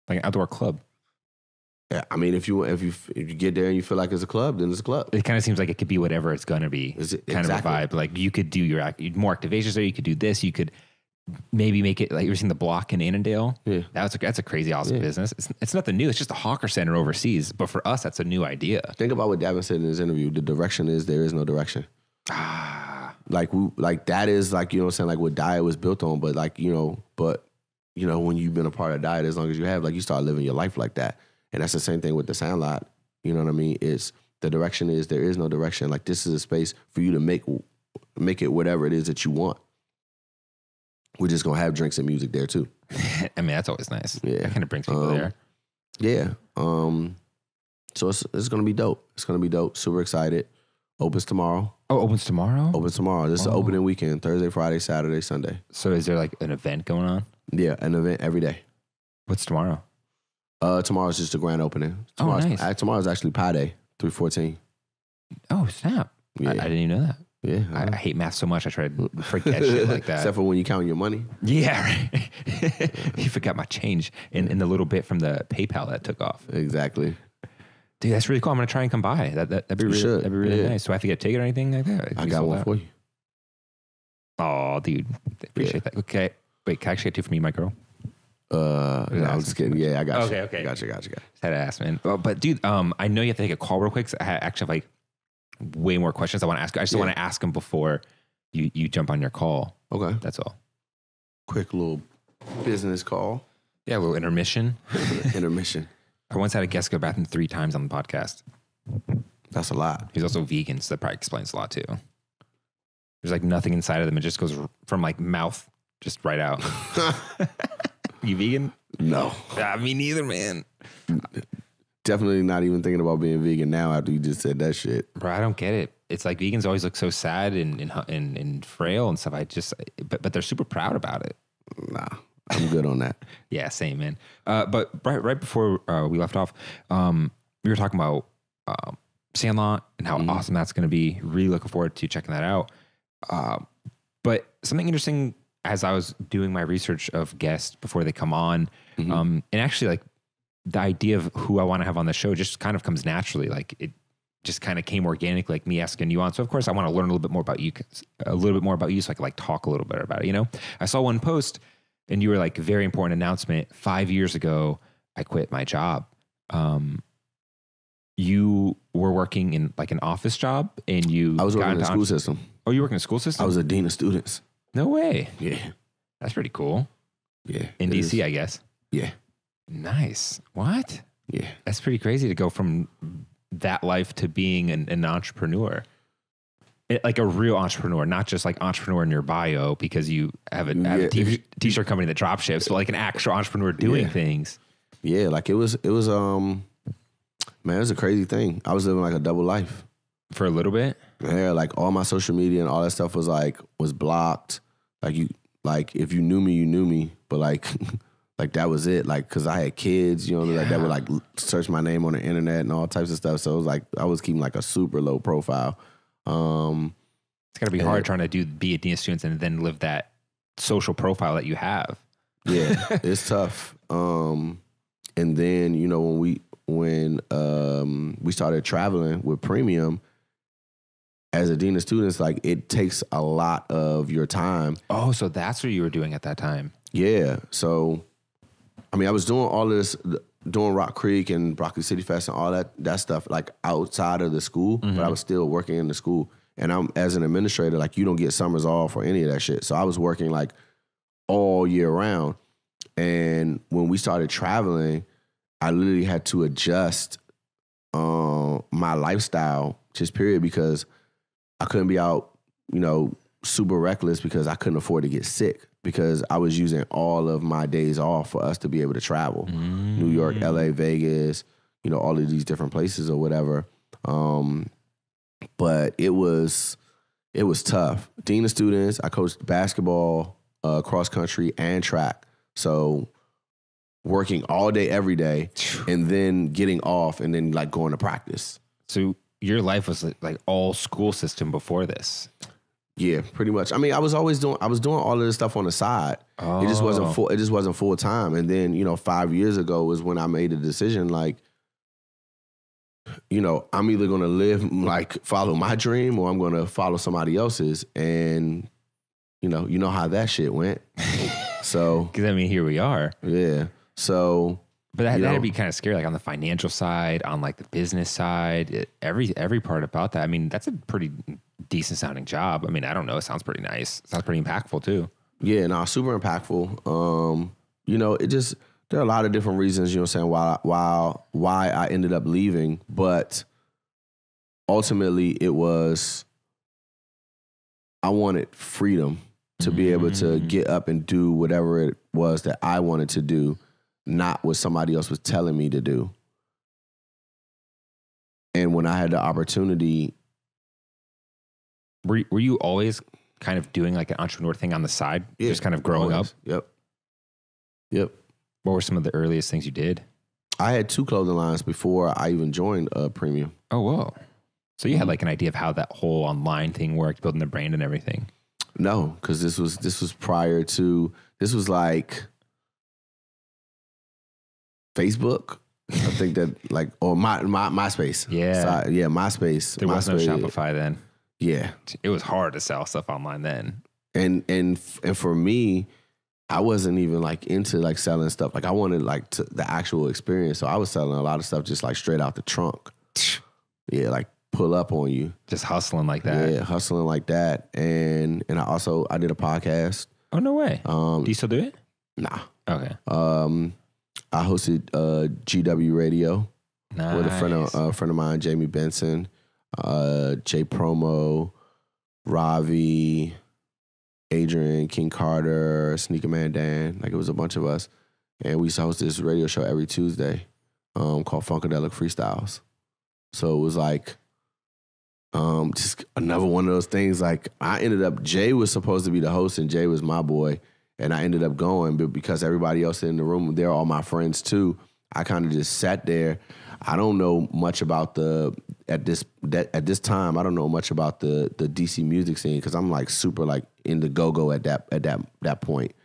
like an outdoor club. Yeah, I mean, if you get there and you feel like it's a club, then it's a club. It kind of seems like it could be whatever it's going to be. Kind of a vibe. Like you could do more activations there. You could do this. You could maybe make it like you've seen the Block in Annandale. Yeah. That's a crazy awesome business. It's nothing new. It's just a hawker center overseas. But for us, that's a new idea. Think about what Davin said in his interview. The direction is there is no direction. Like that is like, you know what I'm saying, like what Diet was built on, but like, you know, when you've been a part of Diet as long as you have, like you start living your life like that. And that's the same thing with the Sandlot. You know what I mean? It's the direction is there is no direction. Like this is a space for you to make it whatever it is that you want. We're just gonna have drinks and music there too. I mean, that's always nice. Yeah. That kind of brings people there. Yeah. So it's gonna be dope. It's gonna be dope. Super excited. Opens tomorrow. Oh, opens tomorrow? Opens tomorrow. This is an opening weekend. Thursday, Friday, Saturday, Sunday. So is there like an event going on? Yeah, an event every day. What's tomorrow? Tomorrow's just the grand opening. Nice. Tomorrow's actually Pi Day, 3/14. Oh, snap. Yeah. I didn't even know that. Yeah. I hate math so much. I try to forget shit like that. Except for when you count your money. Yeah, right. You forgot my change in the little bit from the PayPal that took off. Exactly. Dude, that's really cool. I'm going to try and come by. That'd be really nice. Do I have to get a ticket or anything like that? I got one for you. Oh, dude. Appreciate that. Okay. Wait, can I actually get two for me and my girl? No, I'm just kidding. Yeah, I got you. Okay. Gotcha. Just had to ask, man. But dude, I know you have to take a call real quick. So I actually have like way more questions I want to ask. I just want to ask them before you jump on your call. Okay. That's all. Quick little business call. Yeah, a little intermission. Intermission. I once had a guest go to the bathroom 3 times on the podcast. That's a lot. He's also vegan, so that probably explains a lot too. There's like nothing inside of them. It just goes from like mouth just right out. You vegan? No. Me neither, man. Definitely not even thinking about being vegan now after you just said that shit. Bro, I don't get it. It's like vegans always look so sad and frail and stuff. But they're super proud about it. Nah, I'm good on that. Yeah, same, man. But right before we left off, we were talking about Sandlot and how awesome that's going to be. Really looking forward to checking that out. But something interesting as I was doing my research of guests before they come on, and actually like the idea of who I want to have on the show just kind of comes naturally. Like it just kind of came organically, like me asking you on. So of course I want to learn a little bit more about you, so I can like talk a little bit about it. You know, I saw one post and you were like, very important announcement. 5 years ago, I quit my job. You were working in like an office job and I was working in the school system. Oh, you work in a school system? I was a dean of students. No way. Yeah. That's pretty cool. Yeah. In DC, I guess. Yeah. Nice. What? Yeah. That's pretty crazy to go from that life to being an entrepreneur. Like a real entrepreneur, not just like entrepreneur in your bio because you have a t-shirt company that drop ships, but like an actual entrepreneur doing things. Yeah, like it was man, it was a crazy thing. I was living like a double life. For a little bit? Yeah, like all my social media and all that stuff was blocked. Like if you knew me, you knew me, but like like that was it. Like, cause I had kids, you know, like that would like search my name on the internet and all types of stuff. So it was like I was keeping like a super low profile. It's gotta be hard trying to be a dean of students and then live that social profile that you have. Yeah, it's tough. And then, you know, when we started traveling with Premium as a dean of students, like it takes a lot of your time. Oh, so that's what you were doing at that time. Yeah. So, I mean, I was doing all this, doing Rock Creek and Broccoli City Fest and all that stuff, like outside of the school, but I was still working in the school. And I'm, as an administrator, like you don't get summers off or any of that shit. So I was working like all year round. And when we started traveling, I literally had to adjust my lifestyle, just period, because I couldn't be out, you know, super reckless because I couldn't afford to get sick because I was using all of my days off for us to be able to travel. New York, LA, Vegas, you know, all of these different places or whatever. But it was tough. Dean of students, I coached basketball, cross country, and track. So working all day, every day, and then getting off and then like going to practice. So your life was like all school system before this. Yeah, pretty much. I mean, I was doing all of this stuff on the side. Oh. It just wasn't full time. And then, you know, 5 years ago was when I made a decision like, you know, I'm either going to follow my dream or I'm going to follow somebody else's. And you know how that shit went. So, because I mean, here we are. Yeah. So, but that'd be kind of scary, like on the financial side, on like the business side, every part about that. I mean, that's a pretty decent sounding job. I mean, I don't know. It sounds pretty nice. It sounds pretty impactful too. Yeah, no, super impactful. You know, there are a lot of different reasons, you know what I'm saying, why I ended up leaving, but ultimately it was, I wanted freedom to be able to get up and do whatever it was that I wanted to do, not what somebody else was telling me to do. And when I had the opportunity. Were you always kind of doing like an entrepreneur thing on the side? Yeah, just kind of growing up? Yep. What were some of the earliest things you did? I had 2 clothing lines before I even joined Premium. Oh, whoa. So you had like an idea of how that whole online thing worked, building the brand and everything? No, because this was prior to, this was like Facebook. I think that like, or MySpace. Yeah. So, yeah, MySpace. There was no Shopify then. Yeah. It was hard to sell stuff online then. And for me, I wasn't even like into like selling stuff. Like I wanted like the actual experience. So I was selling a lot of stuff just like straight out the trunk. Yeah, like pull up on you. Just hustling like that. Yeah, hustling like that. And I did a podcast. Oh, no way. Do you still do it? Nah. Okay. I hosted GW Radio with a friend of mine, Jamie Benson, Jay Promo, Ravi, Adrian, King Carter, Sneaker Man Dan. Like it was a bunch of us. And we used to host this radio show every Tuesday called Funkadelic Freestyles. So it was like just another one of those things. Like Jay was supposed to be the host and Jay was my boy. And I ended up going, but because everybody else in the room, they're all my friends too. I kind of just sat there. I don't know much about at this time. I don't know much about the DC music scene because I'm like super like in the go at that point.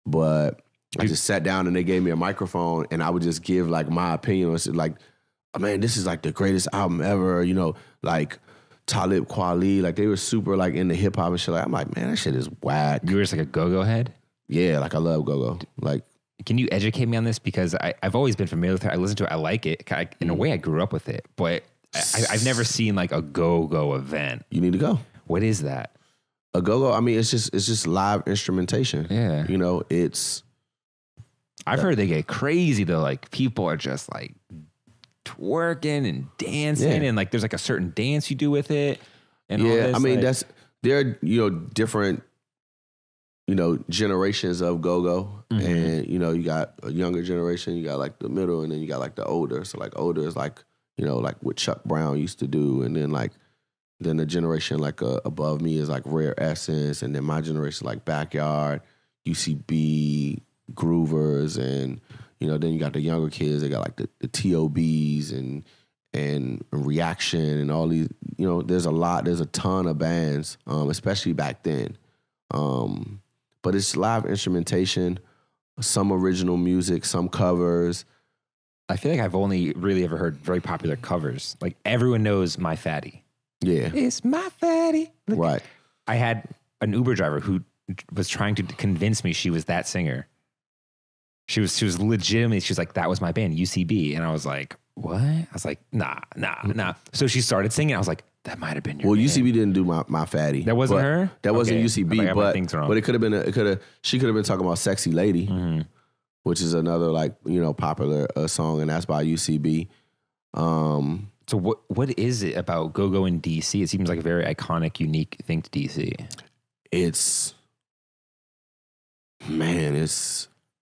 But I just sat down and they gave me a microphone and I would just give like my opinion. It's like, oh, man, this is like the greatest album ever. You know, like Talib Kweli, like they were super like into hip hop and shit. Like I'm like, man, that shit is whack. You were just like a go-go head? Yeah, like I love go-go. Like, can you educate me on this? Because I've always been familiar with it. I listen to it. I like it. In a way, I grew up with it. But I've never seen like a go-go event. You need to go. What is that? A go-go, I mean, it's just live instrumentation. Yeah. You know, I've heard they get crazy though. Like people are just like twerking and dancing and like there's like a certain dance you do with it. And all this, I mean, like, there are, different, generations of go-go. Mm-hmm. And, you got a younger generation, you got like the middle, and then you got like the older. So like older is like, like what Chuck Brown used to do. And then then the generation like above me is like Rare Essence. And then my generation like Backyard, UCB, Groovers. And, then you got the younger kids, they got like the TOBs and Reaction and all these, there's a ton of bands, especially back then. But it's live instrumentation, some original music, some covers. I feel like I've only really ever heard very popular covers. Like everyone knows My Fatty. Yeah. It's My Fatty. Right. I had an Uber driver who was trying to convince me she was that singer. She was legitimately, she was like, that was my band, UCB. And I was like, what? I was like, nah. So she started singing. I was like, that might have been your band. UCB didn't do my Fatty. That wasn't her? That wasn't UCB, but it could have been, she could have been talking about Sexy Lady, mm-hmm. which is another like, popular song, and that's by UCB. So what is it about go-go in DC? It seems like a very iconic, unique thing to DC. It's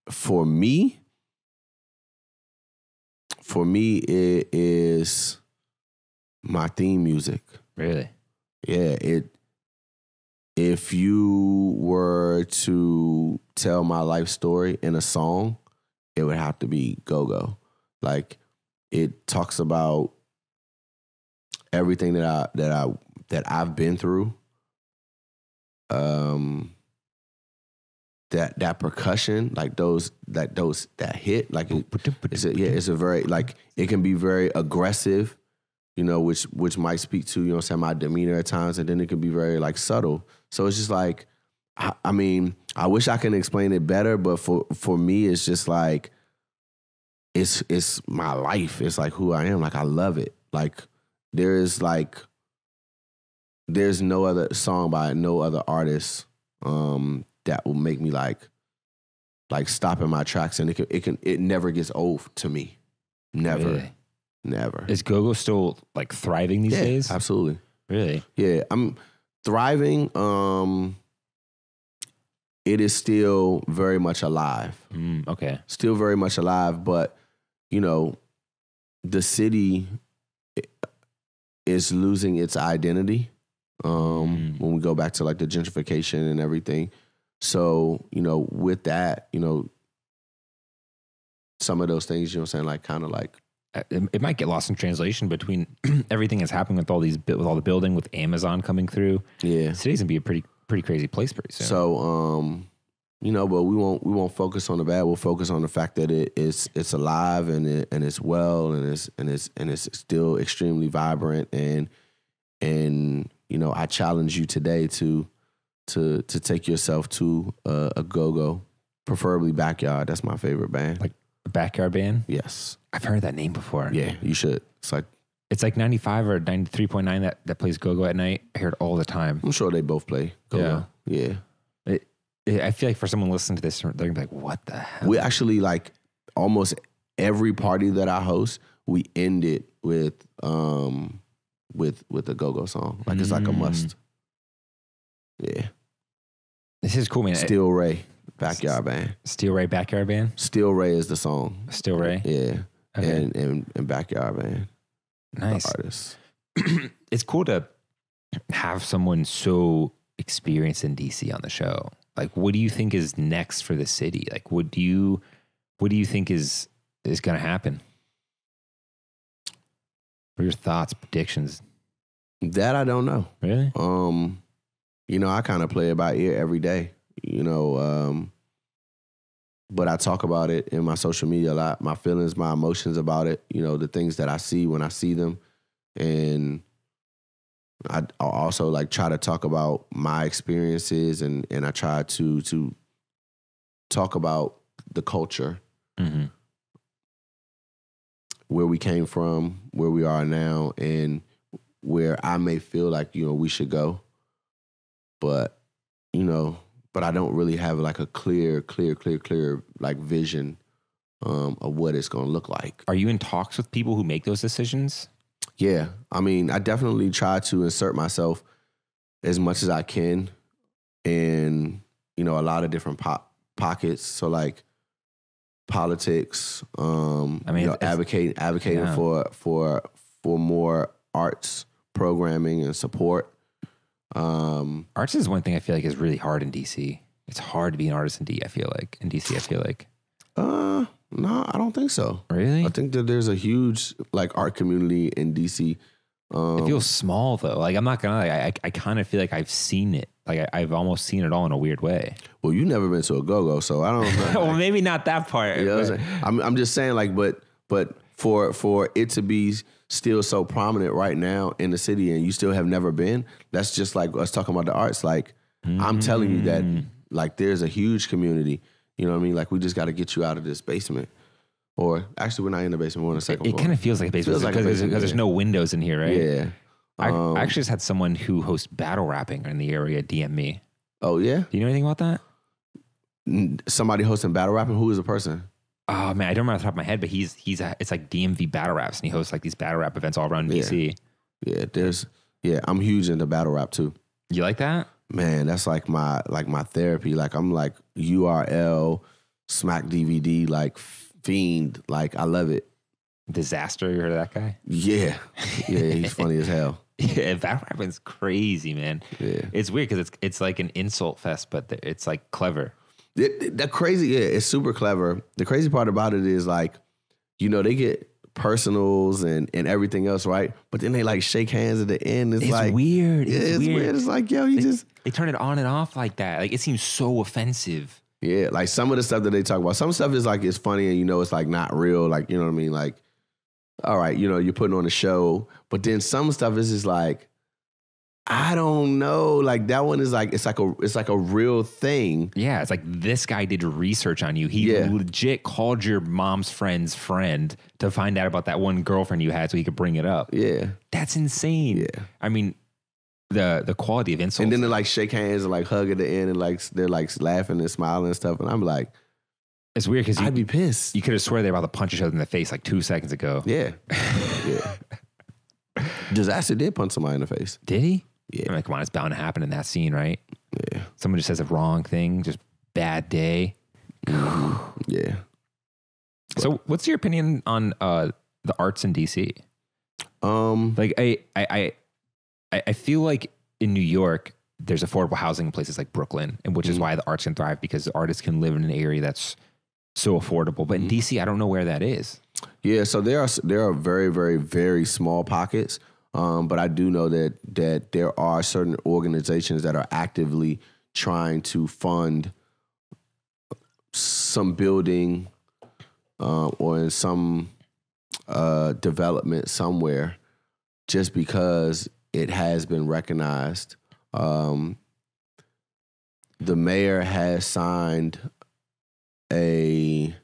for me, it is my theme music. Really? Yeah. If you were to tell my life story in a song, it would have to be Go-Go. Like it talks about everything that I've been through. That percussion, like that hit, like it's a very, like it can be very aggressive, which might speak to, my demeanor at times, and then it can be very like subtle. So it's just like I mean, I wish I could explain it better, but for me, it's just like, it's my life. It's like who I am. Like, I love it. Like, there's no other song by no other artist that will make me like stop in my tracks, and it never gets old to me. Never. Really? Never. Is go-go still like thriving these days? Absolutely. Really? Yeah, I'm thriving. It is still very much alive. Okay. Still very much alive, but you know, the city is losing its identity when we go back to like the gentrification and everything. So, you know, with that, you know, some of those things, you know what I'm saying, like kind of like it might get lost in translation between everything that's happening with all the building, with Amazon coming through. Yeah. Today's gonna be a pretty crazy place pretty soon. So, you know, but we won't focus on the bad. We'll focus on the fact that it's alive and it's well and it's still extremely vibrant and you know, I challenge you today to take yourself to a go-go, preferably Backyard. That's my favorite band. Like a Backyard band? Yes. I've heard that name before. Yeah, you should. It's like 95 or 93.9 that plays go-go at night. I hear it all the time. I'm sure they both play go-go. Yeah. I feel like for someone listening to this, they're gonna be like, "What the hell?" We actually, like, almost every party that I host, we end it with a go-go song. Like, it's like a must. Yeah. This is cool, man. Steel Ray, Backyard Band. Steel Ray, Backyard Band? Steel Ray is the song. Steel Ray? Yeah. Okay. And Backyard Band. Nice. The artist. It's cool to have someone so experienced in DC on the show. Like, what do you think is next for the city? Like, what do you think is going to happen? What are your thoughts, predictions? That I don't know. Really? You know, I kind of play it by ear every day, you know, but I talk about it in my social media a lot, my feelings, my emotions about it, you know, the things that I see when I see them. And I also like try to talk about my experiences and I try to talk about the culture, where we came from, where we are now, and where I may feel like, you know, we should go. But, you know, I don't really have like a clear like vision of what it's going to look like. Are you in talks with people who make those decisions? Yeah. I mean, I definitely try to insert myself as much as I can in, you know, a lot of different pockets. So like politics, you know, advocating for more arts programming and support. Arts is one thing I feel like is really hard in DC. It's hard to be an artist in DC, I feel like. No, I don't think so. Really? I think that there's a huge like art community in DC. It feels small though. Like, I'm not gonna lie, I kind of feel like I've seen it. Like I've almost seen it all in a weird way. Well, you've never been to a go-go, so I don't know. Well, maybe not that part. You know what I'm saying? I'm just saying, like, but for it to be still so prominent right now in the city and you still have never been, that's just like us talking about the arts. Like, I'm telling you that, like, there's a huge community. You know what I mean? Like, we just got to get you out of this basement. Or, actually, we're not in the basement. We're on the second floor. It kind of feels like a basement because there's no windows in here, right? Yeah. I actually just had someone who hosts battle rapping in the area DM me. Oh, yeah? Do you know anything about that? Somebody hosting battle rapping? Who is the person? Oh, man, I don't remember off the top of my head, but it's like DMV battle raps, and he hosts like these battle rap events all around DC. Yeah, I'm huge into battle rap, too. You like that? Man, that's like my therapy. Like, I'm like URL, Smack DVD, like fiend. Like, I love it. Disaster, you heard of that guy? Yeah, he's funny as hell. Yeah, battle rapping's crazy, man. Yeah, it's weird because it's like an insult fest, but it's like clever. That crazy, it's super clever. The crazy part about it is like, you know, they get personals and everything else, right? But then they like shake hands at the end. It's like weird. It's weird. It's like, yo, they turn it on and off like that. Like, it seems so offensive. Yeah, like some of the stuff that they talk about. Some stuff is like, it's funny and you know it's like not real. Like, you know what I mean? Like, all right, you know, you're putting on a show. But then some stuff is just like, I don't know. Like that one is like it's like a real thing. Yeah, it's like this guy did research on you. He legit called your mom's friend's friend to find out about that one girlfriend you had so he could bring it up. Yeah. That's insane. Yeah. I mean, the quality of insults. And then they like shake hands and like hug at the end and like they're like laughing and smiling and stuff. And I'm like, it's weird because I'd be pissed. You could have sworn they were about to punch each other in the face like 2 seconds ago. Yeah. Yeah. Disaster did punch somebody in the face. Did he? Yeah. I'm like, come on, it's bound to happen in that scene, right? Yeah. Someone just says a wrong thing, just bad day. Yeah. So what's your opinion on the arts in DC? Like I feel like in New York, there's affordable housing in places like Brooklyn, and which is why the arts can thrive because the artists can live in an area that's so affordable. But in DC, I don't know where that is. Yeah, so there are very, very, very small pockets. But I do know that there are certain organizations that are actively trying to fund some building or in some development somewhere just because it has been recognized. The mayor has signed a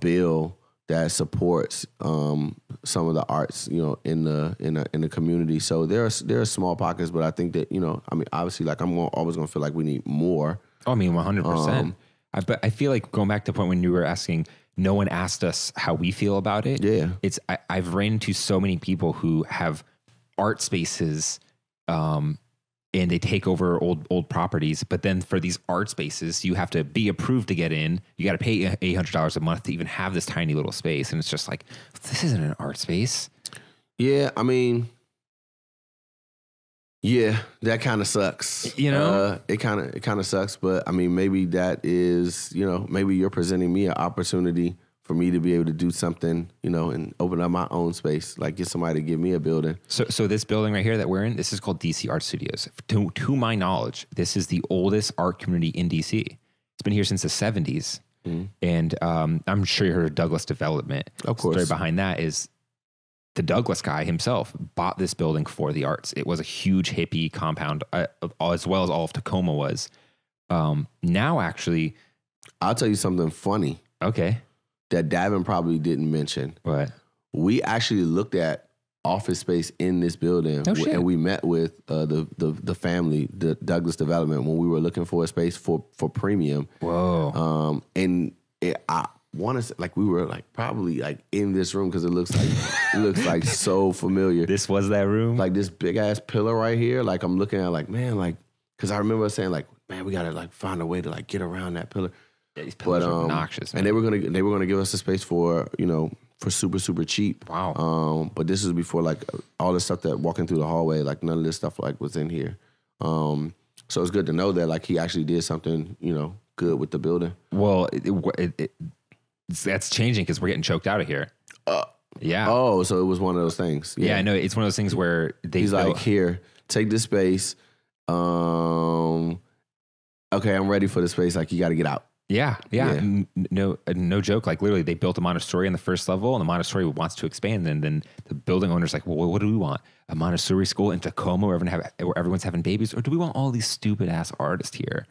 bill that supports some of the arts, you know, in the community. So there are small pockets, but I think that, you know, I mean, obviously, like always gonna feel like we need more. Oh, I mean, 100%. But I feel like going back to the point when you were asking, no one asked us how we feel about it. Yeah, I've ran into so many people who have art spaces, and they take over old properties. But then for these art spaces, you have to be approved to get in. You got to pay $800 a month to even have this tiny little space. And it's just like, this isn't an art space. Yeah, I mean, yeah, that kind of sucks. You know, it kind of sucks. But I mean, maybe that is, you know, maybe you're presenting me an opportunity for me to be able to do something, you know, and open up my own space, like get somebody to give me a building. So this building right here that we're in, this is called DC Art Studios. To my knowledge, this is the oldest art community in DC. It's been here since the 70s. Mm-hmm. And I'm sure you heard of Douglas Development. Of course. The story behind that is the Douglas guy himself bought this building for the arts. It was a huge hippie compound, as well as all of Tacoma was. Now, actually... I'll tell you something funny. Okay. That Davin probably didn't mention. What? We actually looked at office space in this building, and we met with the family, the Douglas Development, when we were looking for a space for premium. Whoa! And I want to say, like, we were like probably like in this room because it looks like so familiar. This was that room, like this big ass pillar right here. Like I'm looking at, like, man, like, because I remember saying, like, man, we gotta like find a way to like get around that pillar. Yeah, these pillars are obnoxious, man. And they were gonna give us a space for, you know, for super cheap. Wow. But this is before like all the stuff that walking through the hallway, like none of this stuff like was in here. So it's good to know that like he actually did something, you know, good with the building. Well, that's changing because we're getting choked out of here. Yeah. Oh, so it was one of those things. Yeah, I know. It's one of those things where he's like, here, take this space. Okay, I'm ready for the space. Like, you got to get out. Yeah. No joke. Like literally, they built a Montessori on the first level, and the Montessori wants to expand. And then the building owner's like, "Well, what do we want? A Montessori school in Tacoma where everyone's having babies, or do we want all these stupid ass artists here?"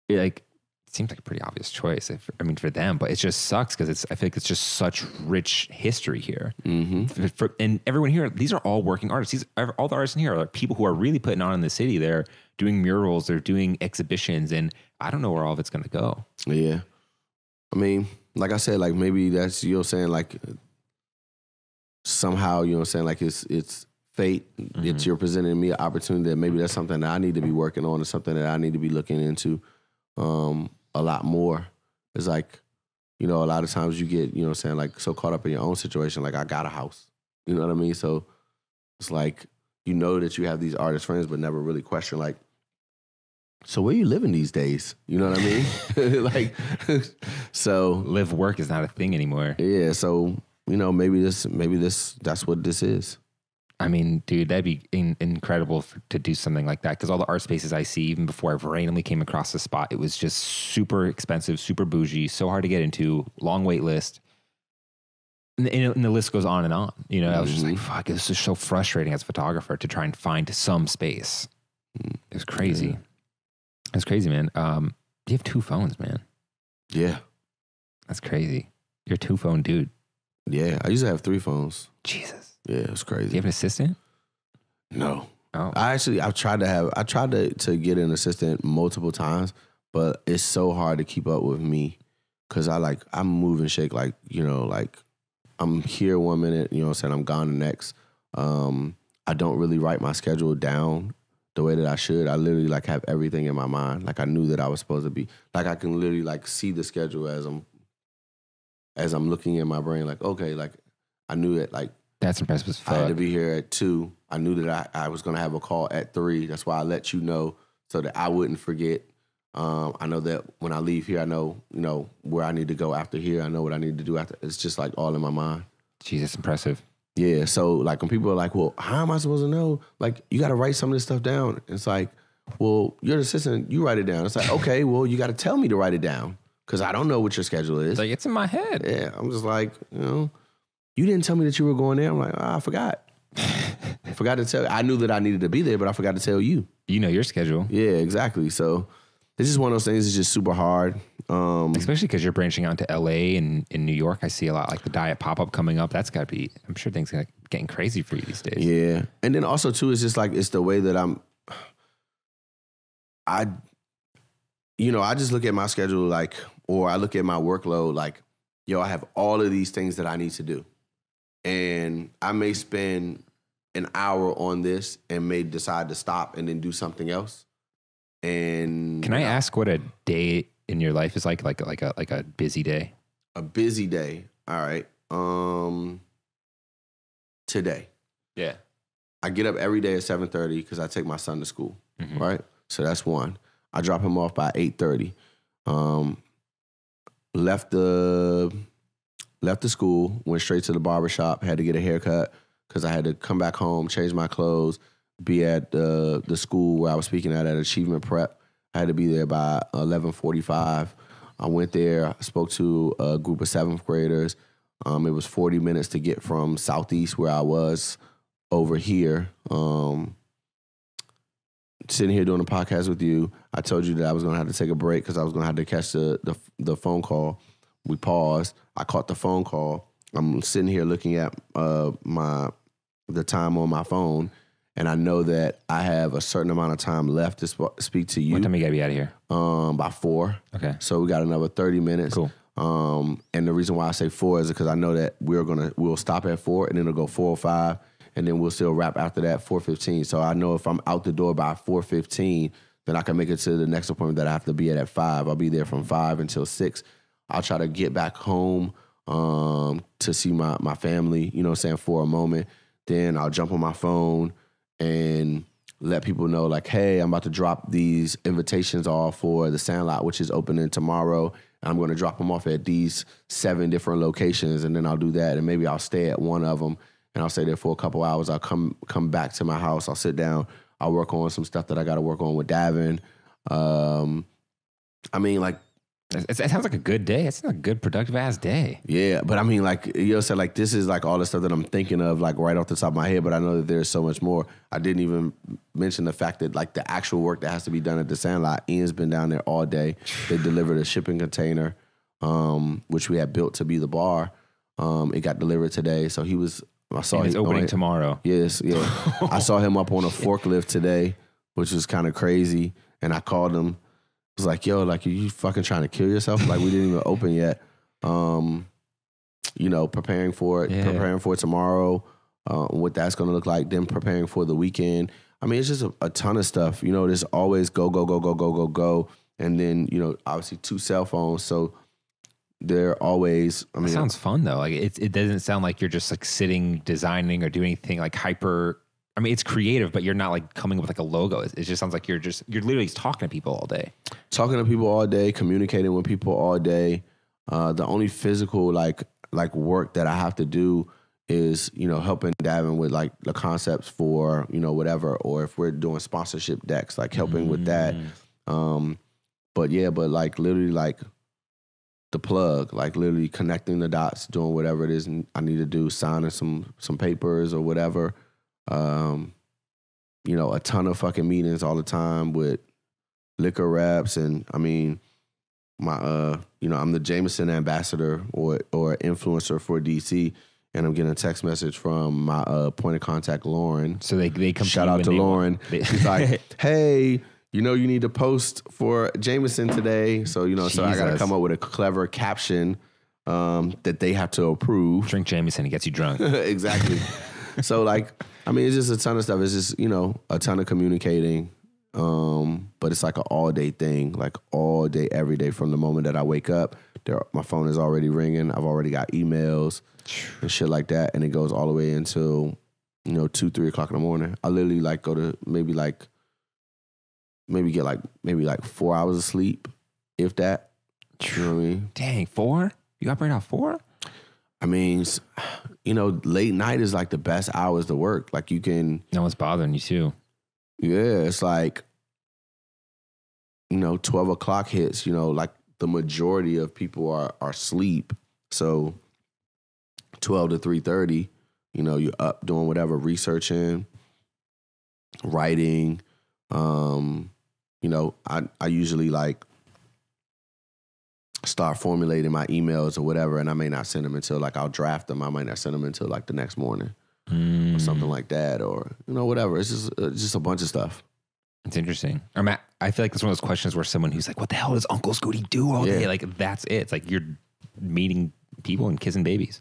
It seems like a pretty obvious choice. For them, but it just sucks because I feel like it's just such rich history here. Mm-hmm. And everyone here, these are all working artists. All the artists in here are people who are really putting on in the city. They're doing murals, they're doing exhibitions, and I don't know where all of it's going to go. Yeah. I mean, like I said, like maybe that's, you know what I'm saying, like somehow, you know what I'm saying, like it's fate that you're presenting me an opportunity that maybe that's something that I need to be working on or something that I need to be looking into a lot more. It's like, you know, a lot of times you get, you know what I'm saying, like so caught up in your own situation, like I got a house, you know what I mean? So it's like, you know that you have these artist friends, but never really question like, so where you living these days? You know what I mean? Like, so live work is not a thing anymore. Yeah. So, you know, maybe that's what this is. I mean, dude, that'd be incredible to do something like that. Cause all the art spaces I see, even before I randomly came across the spot, it was just super expensive, super bougie, so hard to get into, long wait list. And the list goes on and on. You know, I was just like, fuck, this is so frustrating as a photographer to try and find some space. It was crazy. It was crazy, man. You have 2 phones, man. Yeah. That's crazy. You're a 2-phone dude. Yeah. I used to have 3 phones. Jesus. Yeah, it was crazy. Do you have an assistant? No. Oh. I tried to get an assistant multiple times, but it's so hard to keep up with me because I'm move and shake like, you know, like I'm here 1 minute, you know what I'm saying, I'm gone the next. I don't really write my schedule down the way that I should. I literally like have everything in my mind. Like I knew that I was supposed to be. Like I can literally like see the schedule as I'm looking in my brain. Like, okay, like I knew that like that's impressive as fuck. I had to be here at 2. I knew that I was gonna have a call at 3. That's why I let you know so that I wouldn't forget. I know that when I leave here, I know, you know, where I need to go after here. I know what I need to do after. It's just like all in my mind. Jesus, impressive. Yeah. So like when people are like, well, how am I supposed to know? Like you got to write some of this stuff down. It's like, well, you're the assistant. You write it down. It's like, okay, well, you got to tell me to write it down because I don't know what your schedule is. Like it's in my head. Yeah. I'm just like, you know, you didn't tell me that you were going there. I'm like, I forgot. I forgot to tell you. I knew that I needed to be there, but I forgot to tell you. You know your schedule. Yeah, exactly. So it's just one of those things. It's just super hard. Especially because you're branching out to LA and in New York. I see a lot like the diet pop-up coming up. That's got to be, I'm sure things are getting crazy for you these days. Yeah. And then also too, it's just like, it's the way that I just look at my schedule like, or I look at my workload like, yo, I have all of these things that I need to do. And I may spend an hour on this and may decide to stop and then do something else. And can I ask what a day in your life is like a busy day? A busy day. All right. Today. Yeah. I get up every day at 7:30 because I take my son to school. Mm-hmm. Right. So that's one. I drop him off by 8:30. Left the school, went straight to the barbershop, had to get a haircut because I had to come back home, change my clothes, be at the school where I was speaking at Achievement Prep. I had to be there by 11:45. I went there, spoke to a group of 7th graders. It was 40 minutes to get from Southeast where I was over here. Sitting here doing a podcast with you, I told you that I was going to have to take a break because I was going to have to catch the phone call. We paused. I caught the phone call. I'm sitting here looking at the time on my phone, and I know that I have a certain amount of time left to speak to you. What time you gotta be out of here? By 4. Okay. So we got another 30 minutes. Cool. And the reason why I say 4 is because I know that we'll stop at 4, and then it'll go 4:05, and then we'll still wrap after that 4:15. So I know if I'm out the door by 4:15, then I can make it to the next appointment that I have to be at 5. I'll be there from 5 until 6. I'll try to get back home to see my family, you know what I'm saying, for a moment. Then I'll jump on my phone and let people know, like, hey, I'm about to drop these invitations off for the Sandlot, which is opening tomorrow. And I'm going to drop them off at these 7 different locations, and then I'll do that. And maybe I'll stay at one of them, and I'll stay there for a couple hours. I'll come back to my house. I'll sit down. I'll work on some stuff that I got to work on with Davin. I mean, like, it sounds like a good day. It's not a good, productive-ass day. Yeah, but I mean, like, you know, like, this is, like, all the stuff that I'm thinking of, like, right off the top of my head, but I know that there's so much more. I didn't even mention the fact that, like, the actual work that has to be done at the Sandlot, Ian's been down there all day. They delivered a shipping container, which we had built to be the bar. It got delivered today, so I saw him. It's opening tomorrow. Yes, yeah. I saw him up on a forklift today, which was kind of crazy, and I called him. Was like, yo, like, are you fucking trying to kill yourself? Like, we didn't even open yet. You know, preparing for it tomorrow, what that's going to look like, then preparing for the weekend. I mean, it's just a ton of stuff. You know, there's always go. And then, you know, obviously 2 cell phones. So they're always, I mean. That sounds fun, though. Like, it doesn't sound like you're just, like, sitting, designing, or doing anything, like, hyper. I mean, it's creative, but you're not, like, coming up with, like, a logo. It just sounds like you're literally talking to people all day. Talking to people all day, communicating with people all day. The only physical, like work that I have to do is, you know, helping Davin with, like, the concepts for, you know, whatever, or if we're doing sponsorship decks, like, helping with that. But like, literally, like, the plug, like literally connecting the dots, doing whatever it is I need to do, signing some papers or whatever. You know, a ton of fucking meetings all the time with liquor reps. And I mean, my, you know, I'm the Jameson ambassador or influencer for DC. And I'm getting a text message from my point of contact, Lauren. So they come Shout out to Lauren. She's like, hey, you know, you need to post for Jameson today. So, you know, so I got to come up with a clever caption that they have to approve. Drink Jameson, it gets you drunk. Exactly. So, like, I mean, it's just a ton of stuff. It's just, you know, a ton of communicating. But it's like an all day thing, like all day, every day from the moment that I wake up. My phone is already ringing. I've already got emails and shit like that. And it goes all the way until, you know, 2, 3 o'clock in the morning. I literally like go to maybe get 4 hours of sleep, if that. You know what I mean? Dang, 4? You operate out 4? I mean, you know, late night is like the best hours to work. Like you can. No one's bothering you too. Yeah, it's like, you know, 12 o'clock hits, you know, like the majority of people are asleep. So 12 to 3:30, you know, you're up doing whatever, researching, writing. You know, I usually like start formulating my emails or whatever, and I may not send them until like I'll draft them. I might not send them until like the next morning or something like that, or, you know, whatever. It's just a bunch of stuff. It's interesting. I feel like it's one of those questions where someone who's like, what the hell does Unkle Scooty do all day? Like, that's it. It's like you're meeting people and kissing babies.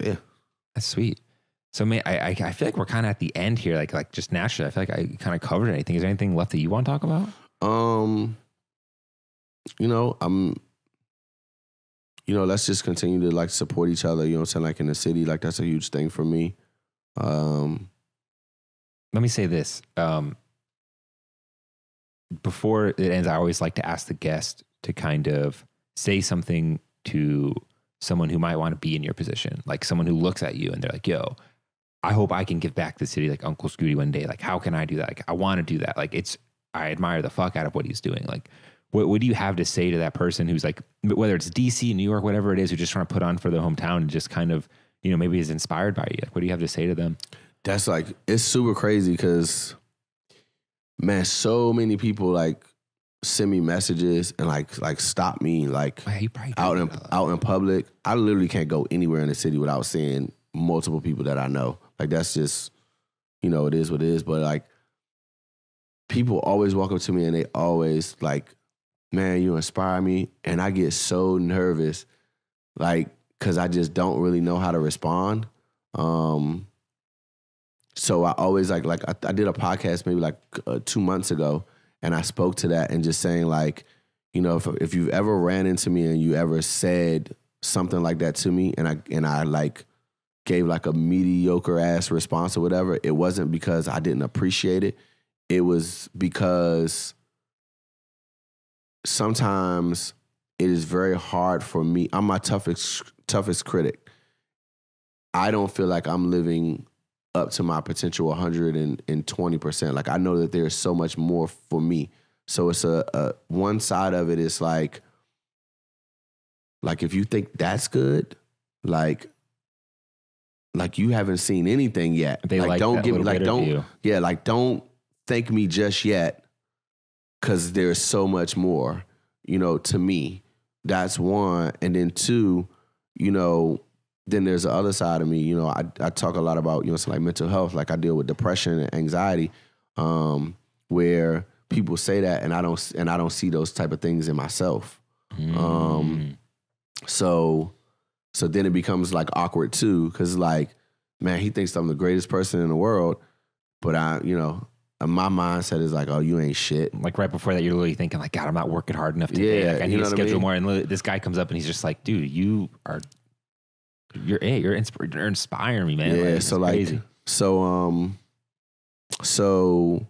Yeah. That's sweet. So, I feel like we're kind of at the end here, like just naturally. I feel like I kind of covered anything. Is there anything left that you want to talk about? You know, you know, let's just continue to like support each other. You know what I'm saying? Like in the city, like that's a huge thing for me. Let me say this. Before it ends, I always like to ask the guest to kind of say something to someone who might want to be in your position, like someone who looks at you and they're like, yo, I hope I can give back to the city like Unkle Scooty one day. Like, how can I do that? Like, I want to do that. Like, I admire the fuck out of what he's doing. Like, what do you have to say to that person who's like, whether it's DC, New York, whatever it is, who's just trying to put on for their hometown and just kind of, you know, maybe is inspired by you? Like, what do you have to say to them? That's like, it's super crazy because, man, so many people like send me messages and like stop me like out in public. I literally can't go anywhere in the city without seeing multiple people that I know. Like that's just, you know, it is what it is. But like people always walk up to me and they always like, man, you inspire me. And I get so nervous, like, cause I just don't really know how to respond. So I always like I did a podcast maybe like 2 months ago, and I spoke to that and just saying like, you know, if you've ever ran into me and you ever said something like that to me, and I like gave like a mediocre ass response or whatever, it wasn't because I didn't appreciate it. It was because sometimes it is very hard for me. I'm my toughest critic. I don't feel like I'm living up to my potential 120%. Like I know that there's so much more for me. So it's a one side of it is like if you think that's good, like you haven't seen anything yet. They like don't that give me like don't view. Yeah, like don't thank me just yet, because there's so much more, you know, to me. That's one. And then two, you know, then there's the other side of me. You know, I talk a lot about, you know, like mental health. Like I deal with depression and anxiety, where people say that and I don't see those type of things in myself. So then it becomes like awkward too, because like, man, he thinks I'm the greatest person in the world, but my mindset is like, oh, you ain't shit. Like right before that, you're literally thinking like, God, I'm not working hard enough today. Like I need to schedule more. And this guy comes up and he's just like, dude, you're inspiring me, man. Yeah, like, so crazy. So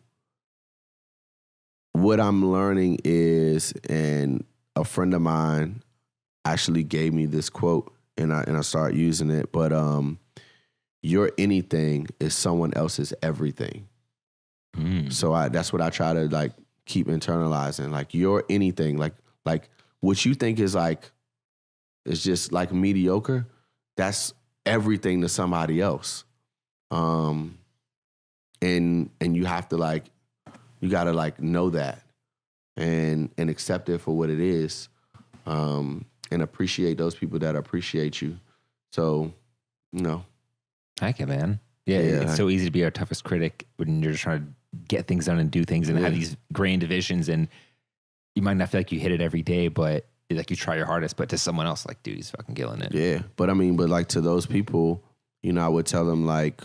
what I'm learning is, and a friend of mine actually gave me this quote, and I started using it. But your anything is someone else's everything. So that's what I try to like keep internalizing. Like your anything, like what you think is like is just like mediocre, that's everything to somebody else. And you have to like, you got to like know that and accept it for what it is. And appreciate those people that appreciate you. So, Heck yeah, man. Yeah, it's so easy to be our toughest critic when you're just trying to get things done and do things and have these grand divisions, and you might not feel like you hit it every day, but like you try your hardest, but to someone else, like, dude, he's fucking killing it. Yeah. But I mean, but like to those people, I would tell them like,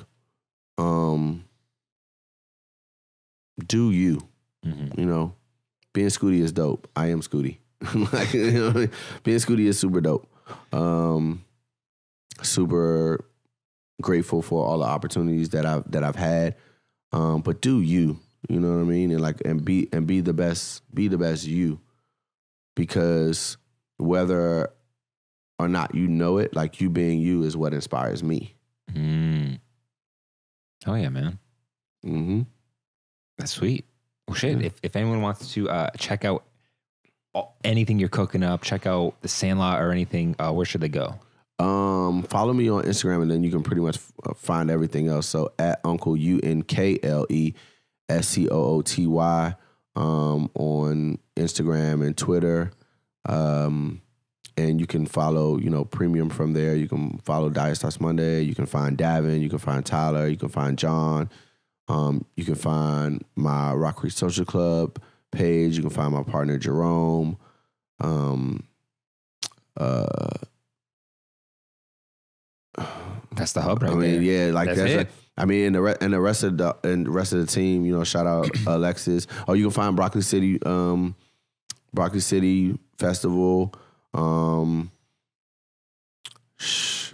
do you, being Scooty is dope. I am Scooty. Like, being Scooty is super dope. Super grateful for all the opportunities that I've had. But do you know what I mean? And like, and be the best you, because whether or not you know it, like you being you is what inspires me. Oh yeah, man. Mm-hmm. That's sweet. Well, shit. If anyone wants to check out anything you're cooking up, check out the Sandlot or anything, where should they go? Follow me on Instagram, and then you can pretty much find everything else. So at Unkle UNKLE SCOOTY on Instagram and Twitter. And you can follow, Premium from there. You can follow Diet Starts Monday. You can find Davin. You can find Tyler. You can find John. You can find my Rock Creek Social Club page. You can find my partner Jerome. That's the hub, right? I mean, there. Yeah, like that's it. Like, I mean, and the rest of the team, shout out Alexis. Oh, you can find Broccoli City Festival.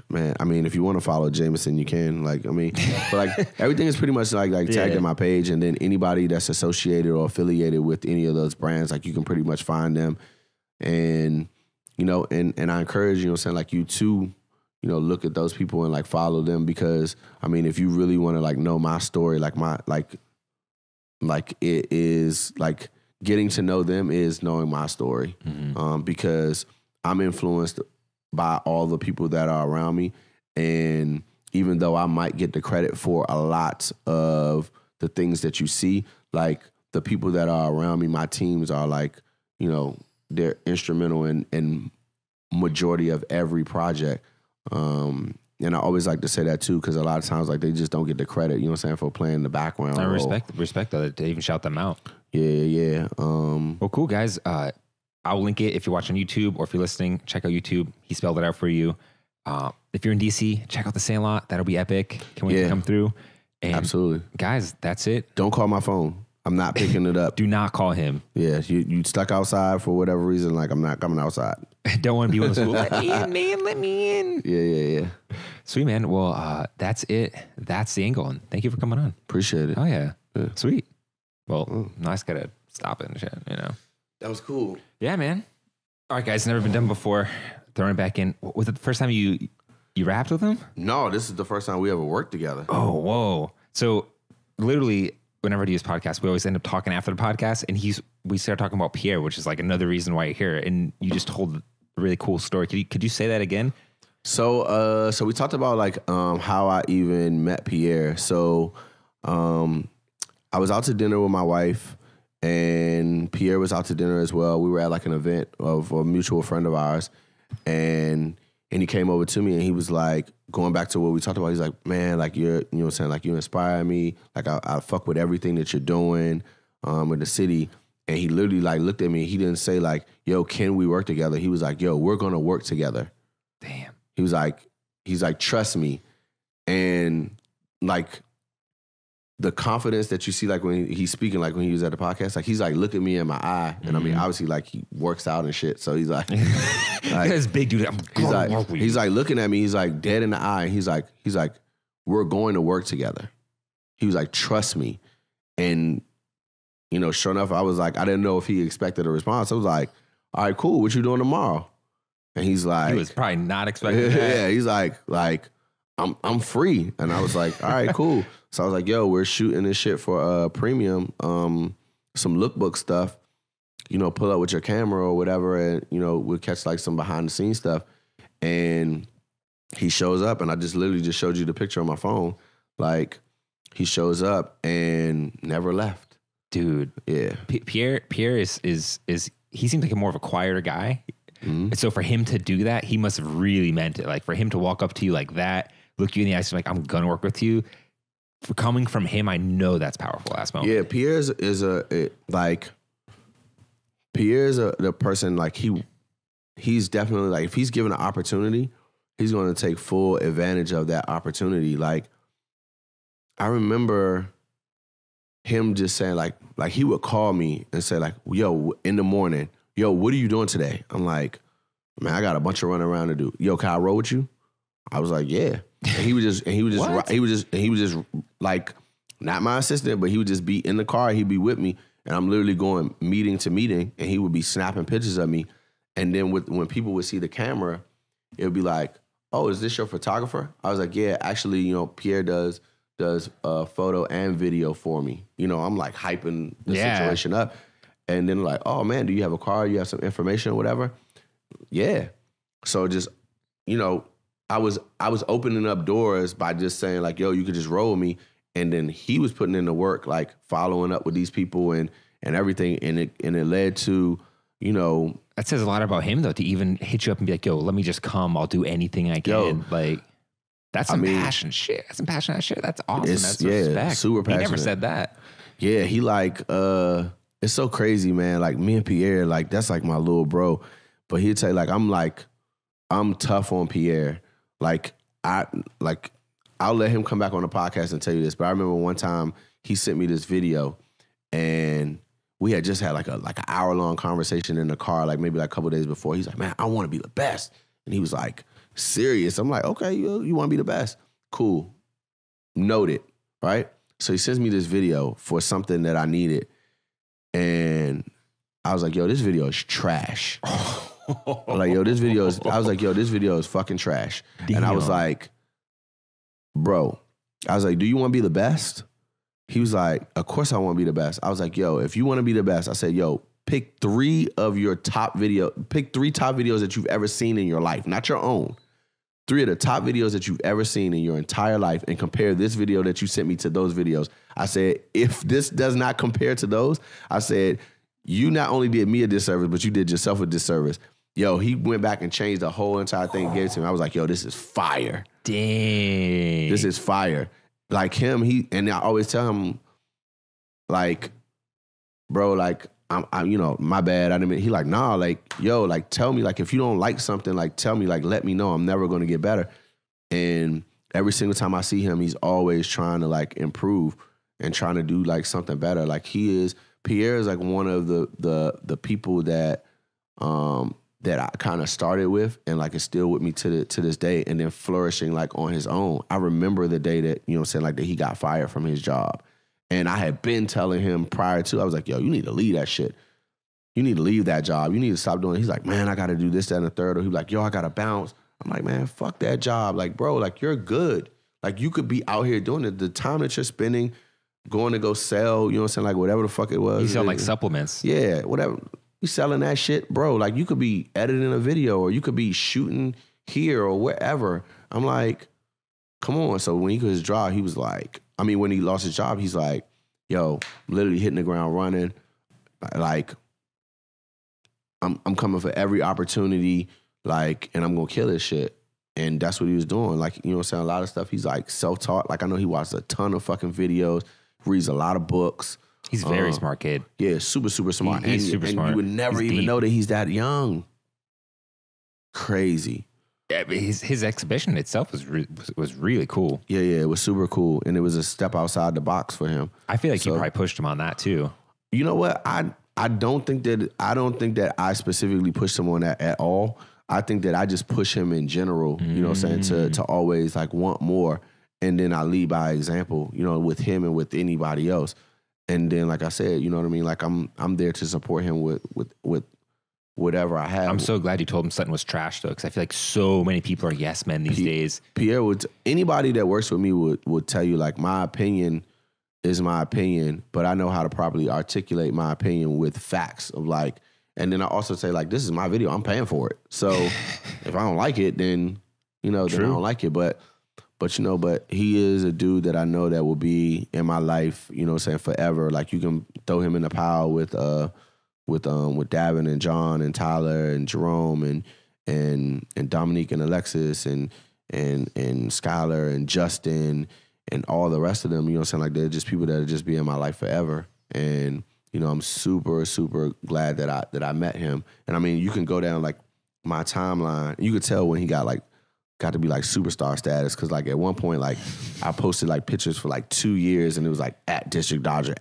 Man, I mean, if you want to follow Jameson, you can. Like, I mean, but like everything is pretty much like tagged in my page, and then anybody that's associated or affiliated with any of those brands, like you can pretty much find them, and and I encourage like you to look at those people and like follow them, because I mean, if you really want to like know my story, like it is like getting to know them is knowing my story, because I'm influenced by all the people that are around me. And even though I might get the credit for a lot of the things that you see, like the people that are around me, my teams are like, they're instrumental in majority of every project. And I always like to say that too, because a lot of times like they just don't get the credit, for playing the background. I respect that to even shout them out. Yeah. Well, cool, guys. I'll link it if you're watching YouTube, or if you're listening, check out YouTube. He spelled it out for you. If you're in DC, check out the Sandlot. That'll be epic. Can't wait to come through. And absolutely. Guys, that's it. Don't call my phone. I'm not picking it up. Do not call him. Yeah, you stuck outside for whatever reason. Like, I'm not coming outside. Don't want to be one of those people. Let me in, man. Let me in. Yeah. Sweet, man. Well, that's it. That's the angle. And thank you for coming on. Appreciate it. Oh, yeah. Sweet. Well, nice. Gotta stop it and shit, That was cool. Yeah, man. All right, guys. Never been done before. Throwing it back in. Was it the first time you rapped with him? No, this is the first time we ever worked together. Oh, whoa. So literally, whenever I do his podcast, we always end up talking after the podcast, and we start talking about Pierre, which is like another reason why you're here. And you just told a really cool story. Could you say that again? So we talked about like how I even met Pierre. So I was out to dinner with my wife, and Pierre was out to dinner as well. We were at like an event of a mutual friend of ours, and he came over to me, and he was like, going back to what we talked about, he's like, man, like you're, you know what I'm saying, like you inspire me. Like I fuck with everything that you're doing in the city. And he literally like looked at me. He didn't say like, yo, can we work together? He was like, yo, we're gonna work together. Damn. He's like, trust me. And like the confidence that you see, like when he's speaking, like when he was at the podcast, like he's like, look at me in my eye. And I mean, obviously like he works out and shit. So he's like, this big dude. He's like looking at me. He's like dead in the eye. He's like, we're going to work together. He was like, trust me. And sure enough, I was like, I didn't know if he expected a response. I was like, all right, cool. What you doing tomorrow? And he's like, he was probably not expecting that. Yeah, he's like, I'm free. And I was like, all right, cool. So I was like, yo, we're shooting this shit for Premium, some lookbook stuff, pull up with your camera or whatever, and, we'll catch like some behind the scenes stuff. And he shows up, and I just literally just showed you the picture on my phone. Like, he shows up and never left. Dude. Yeah. Pierre is he seems like a more of a quieter guy. And so for him to do that, he must have really meant it. Like, for him to walk up to you like that, look you in the eyes, like, I'm gonna work with you. For coming from him, I know that's powerful last moment. Yeah, Pierre's the person, like, he's definitely, like, if he's given an opportunity, he's going to take full advantage of that opportunity. Like, I remember him just saying, like he would call me and say, like, yo, in the morning, yo, what are you doing today? I'm like, man, I got a bunch of running around to do. Yo, can I roll with you? I was like, yeah. And he was just like, not my assistant, but he would just be in the car. He'd be with me, and I'm literally going meeting to meeting, and he would be snapping pictures of me. And then when people would see the camera, it would be like, oh, is this your photographer? I was like, yeah, actually, you know, Pierre does photo and video for me. You know, I'm like hyping the situation up. And then like, oh man, do you have a car? You have some information or whatever? Yeah. So just, you know, I was opening up doors by just saying like, yo, you could just roll with me. And then he was putting in the work, like following up with these people and everything. And it led to, you know. That says a lot about him though, to even hit you up and be like, yo, let me just come. I'll do anything I can. Yo, like, that's some passion shit. That's some passionate shit. That's awesome. That's respect. Super passionate. He never said that. Yeah, he like, it's so crazy, man. Like, me and Pierre, like, that's like my little bro. But he'd say, like, I'm tough on Pierre. I'll let him come back on the podcast and tell you this. But I remember one time he sent me this video, and we had just had like an hour-long conversation in the car, like maybe like a couple of days before. He's like, man, I want to be the best. And he was like, serious? I'm like, okay, you want to be the best? Cool. Noted, right? So he sends me this video for something that I needed. And I was like, yo, this video is trash. This video is fucking trash. Damn. And I was like, bro, do you want to be the best? He was like, of course I want to be the best. I was like, yo, if you want to be the best, I said, yo, pick three top videos that you've ever seen in your life, not your own. 3 of the top videos that you've ever seen in your entire life, and compare this video that you sent me to those videos. I said, if this does not compare to those, I said, you not only did me a disservice, but you did yourself a disservice. Yo, he went back and changed the whole entire thing and gave it to me. I was like, yo, this is fire. Dang. This is fire. Like him, and I always tell him, like, bro, like, I'm you know, my bad. I didn't mean, he like, nah, like, yo, like, tell me, like, if you don't like something, like, tell me, like, let me know. I'm never going to get better. And every single time I see him, he's always trying to, like, improve and trying to do, like, something better. Like, Pierre is, like, one of the people that I kind of started with and, like, is still with me to this day, and then flourishing, like, on his own. I remember the day that, you know what I'm saying, like, that he got fired from his job. And I had been telling him prior to, I was like, yo, you need to leave that shit. You need to leave that job. You need to stop doing it. He's like, man, I got to do this, that, and the third. Or he's like, yo, I got to bounce. I'm like, man, fuck that job. Like, bro, like, you're good. Like, you could be out here doing it. The time that you're spending going to go sell, you know what I'm saying, like, whatever the fuck it was. You sell, like, supplements. Yeah, whatever. You selling that shit, bro. Like, you could be editing a video, or you could be shooting here or wherever. I'm like, come on. So when he got his job, he was like, when he lost his job, he's like, yo, literally hitting the ground running. Like, I'm coming for every opportunity, like, and I'm gonna kill this shit. And that's what he was doing. Like, you know what I'm saying? A lot of stuff. He's like self-taught. Like, I know he watched a ton of fucking videos, reads a lot of books. He's a very smart kid. Yeah, super, super smart. He's super smart. You would never even know that he's that young. Crazy. Yeah, but his exhibition itself was really cool. Yeah, it was super cool, and it was a step outside the box for him. I feel like you probably pushed him on that too. You know what? I don't think that I specifically pushed him on that at all. I think that I just push him in general. You know what I'm saying, to always like want more, and then I lead by example. You know, with him and with anybody else. And then, like I said, you know what I mean. Like I'm there to support him with whatever I have. I'm so glad you told him something was trash though, because I feel like so many people are yes men these days. Pierre anybody that works with me would tell you, like, my opinion is my opinion, but I know how to properly articulate my opinion with facts of, like, And then I also say, like, this is my video. I'm paying for it. So if I don't like it, then, then I don't like it. But he is a dude that I know that will be in my life, forever. Like, you can throw him in the pile with Davin and John and Tyler and Jerome and Dominique and Alexis and Skylar and Justin and all the rest of them, like, they're just people that will just be in my life forever. And I'm super, super glad that I met him. And I mean, you can go down like my timeline. You could tell when he got to be like superstar status. Cause like at one point, like I posted like pictures for like 2 years and it was like at District Dodger.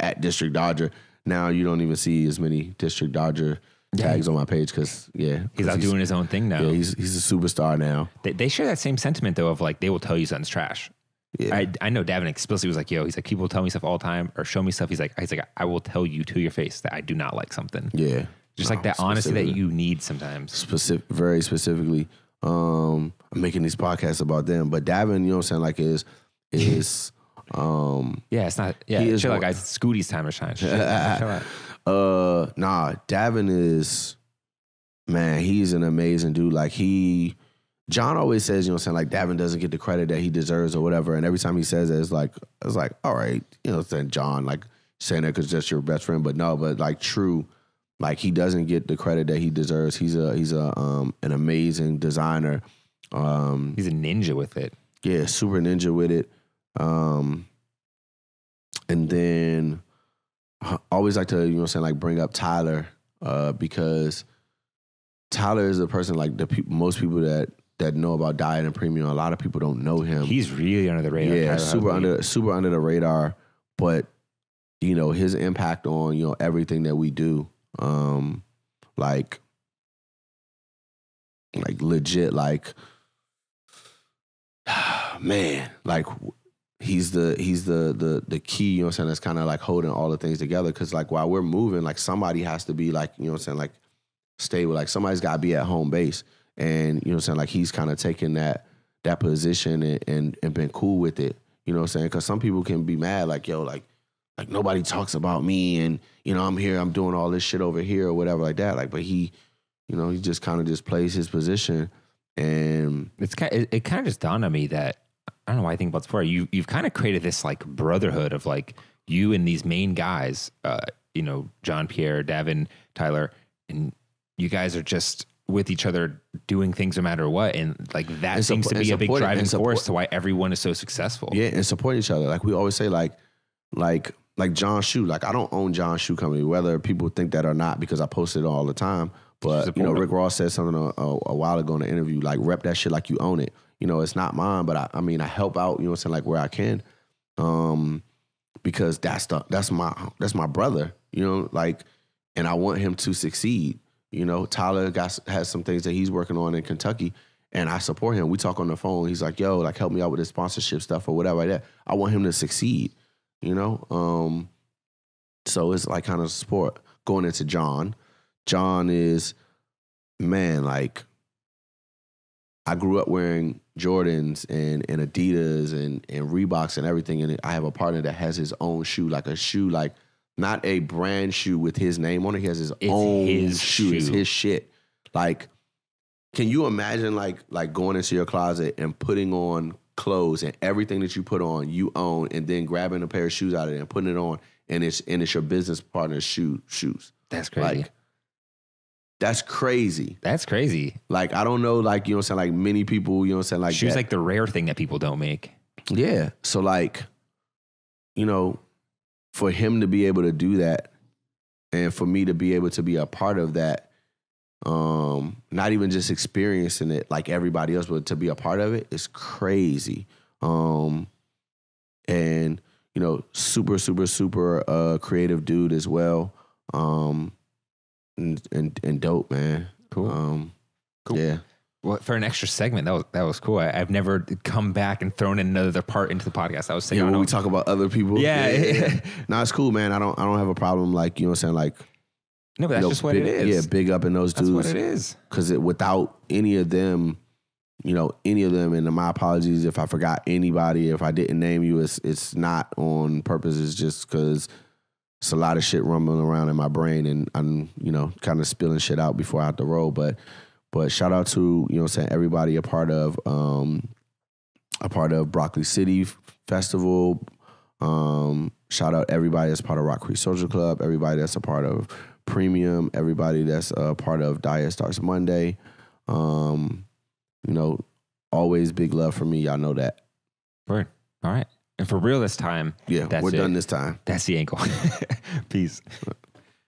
Now you don't even see as many District Dodger tags on my page because he's out doing his own thing now. Yeah, he's a superstar now. They share that same sentiment though of like they will tell you something's trash. Yeah. I know Davin explicitly was like, he's like, people tell me stuff all the time or show me stuff. He's like, I will tell you to your face that I do not like something. Yeah. Just like that honesty that you need sometimes. Very specifically. I'm making these podcasts about them, but Davin, like is it's not, chill out guys. It's Scooty's time to shine. Davin is, man, he's an amazing dude. Like John always says, like Davin doesn't get the credit that he deserves or whatever. And every time he says it, it's like, all right, saying John, like saying that because that's your best friend, but no, but like true, like he doesn't get the credit that he deserves. He's an amazing designer. He's a ninja with it. Yeah, super ninja with it. And then I always like to, like bring up Tyler because Tyler is a person like most people that know about Diet and Premium. A lot of people don't know him. He's really under the radar. Yeah, super under the radar. But his impact on everything that we do, like legit, like man, like he's the key. That's kind of like holding all the things together. Because like while we're moving, like somebody has to be like like stable. Like somebody's got to be at home base. And, like he's kind of taken that position and been cool with it, because some people can be mad, like, like nobody talks about me and, I'm here, I'm doing all this shit over here or whatever like that. Like, but he just kind of just plays his position. And it kind of just dawned on me that, I don't know why I think about this before, you've kind of created this like brotherhood of like you and these main guys, John, Pierre, Davin, Tyler, and you guys are just with each other doing things no matter what. And like that seems to be a big driving force to why everyone is so successful. Yeah. And support each other. Like we always say, like John Shoe, like I don't own John Shoe Company, whether people think that or not, because I post it all the time. But, Rick Ross said something a while ago in the interview, like rep that shit like you own it. It's not mine, but I help out, like where I can. Because that's my brother, like, and I want him to succeed. Tyler has some things that he's working on in Kentucky, and I support him. We talk on the phone. He's like, yo, like help me out with this sponsorship stuff or whatever like that. I want him to succeed, So it's like kind of support. Going into John. John is, man, like I grew up wearing Jordans and Adidas and Reeboks and everything. And I have a partner that has his own shoe, like a shoe, like not a brand shoe with his name on it. He has his own shoe. It's his shit. Like, can you imagine like going into your closet and putting on clothes and everything that you put on, you own, and then grabbing a pair of shoes out of it and putting it on, and it's your business partner's shoes. That's crazy. Like, that's crazy. That's crazy. Like, I don't know, like, like many people, like shoes that. Like the rare thing that people don't make. Yeah. So like, for him to be able to do that and for me to be able to be a part of that, not even just experiencing it like everybody else, but to be a part of it is crazy. And, super, super, super creative dude as well. And dope, man. Cool. Cool. Yeah. Well, for an extra segment, that was cool. I've never come back and thrown another part into the podcast. I was saying, when we talk about other people. Yeah. No, it's cool, man. I don't have a problem. Like, like. No, but that's just what it is. Yeah, big up in those dudes. That's what it is. Because without any of them, and my apologies if I forgot anybody, if I didn't name you, it's not on purpose. It's just because it's a lot of shit rumbling around in my brain, and I'm, kind of spilling shit out before I have to roll. But shout out to, everybody a part of Broccoli City Festival. Shout out everybody that's part of Rock Creek Social Club, everybody that's a part of Premium, everybody that's a part of Diet Starts Monday. Always big love for me. Y'all know that. Word. All right. And for real this time. Yeah, we're done this time. That's the ankle. Peace.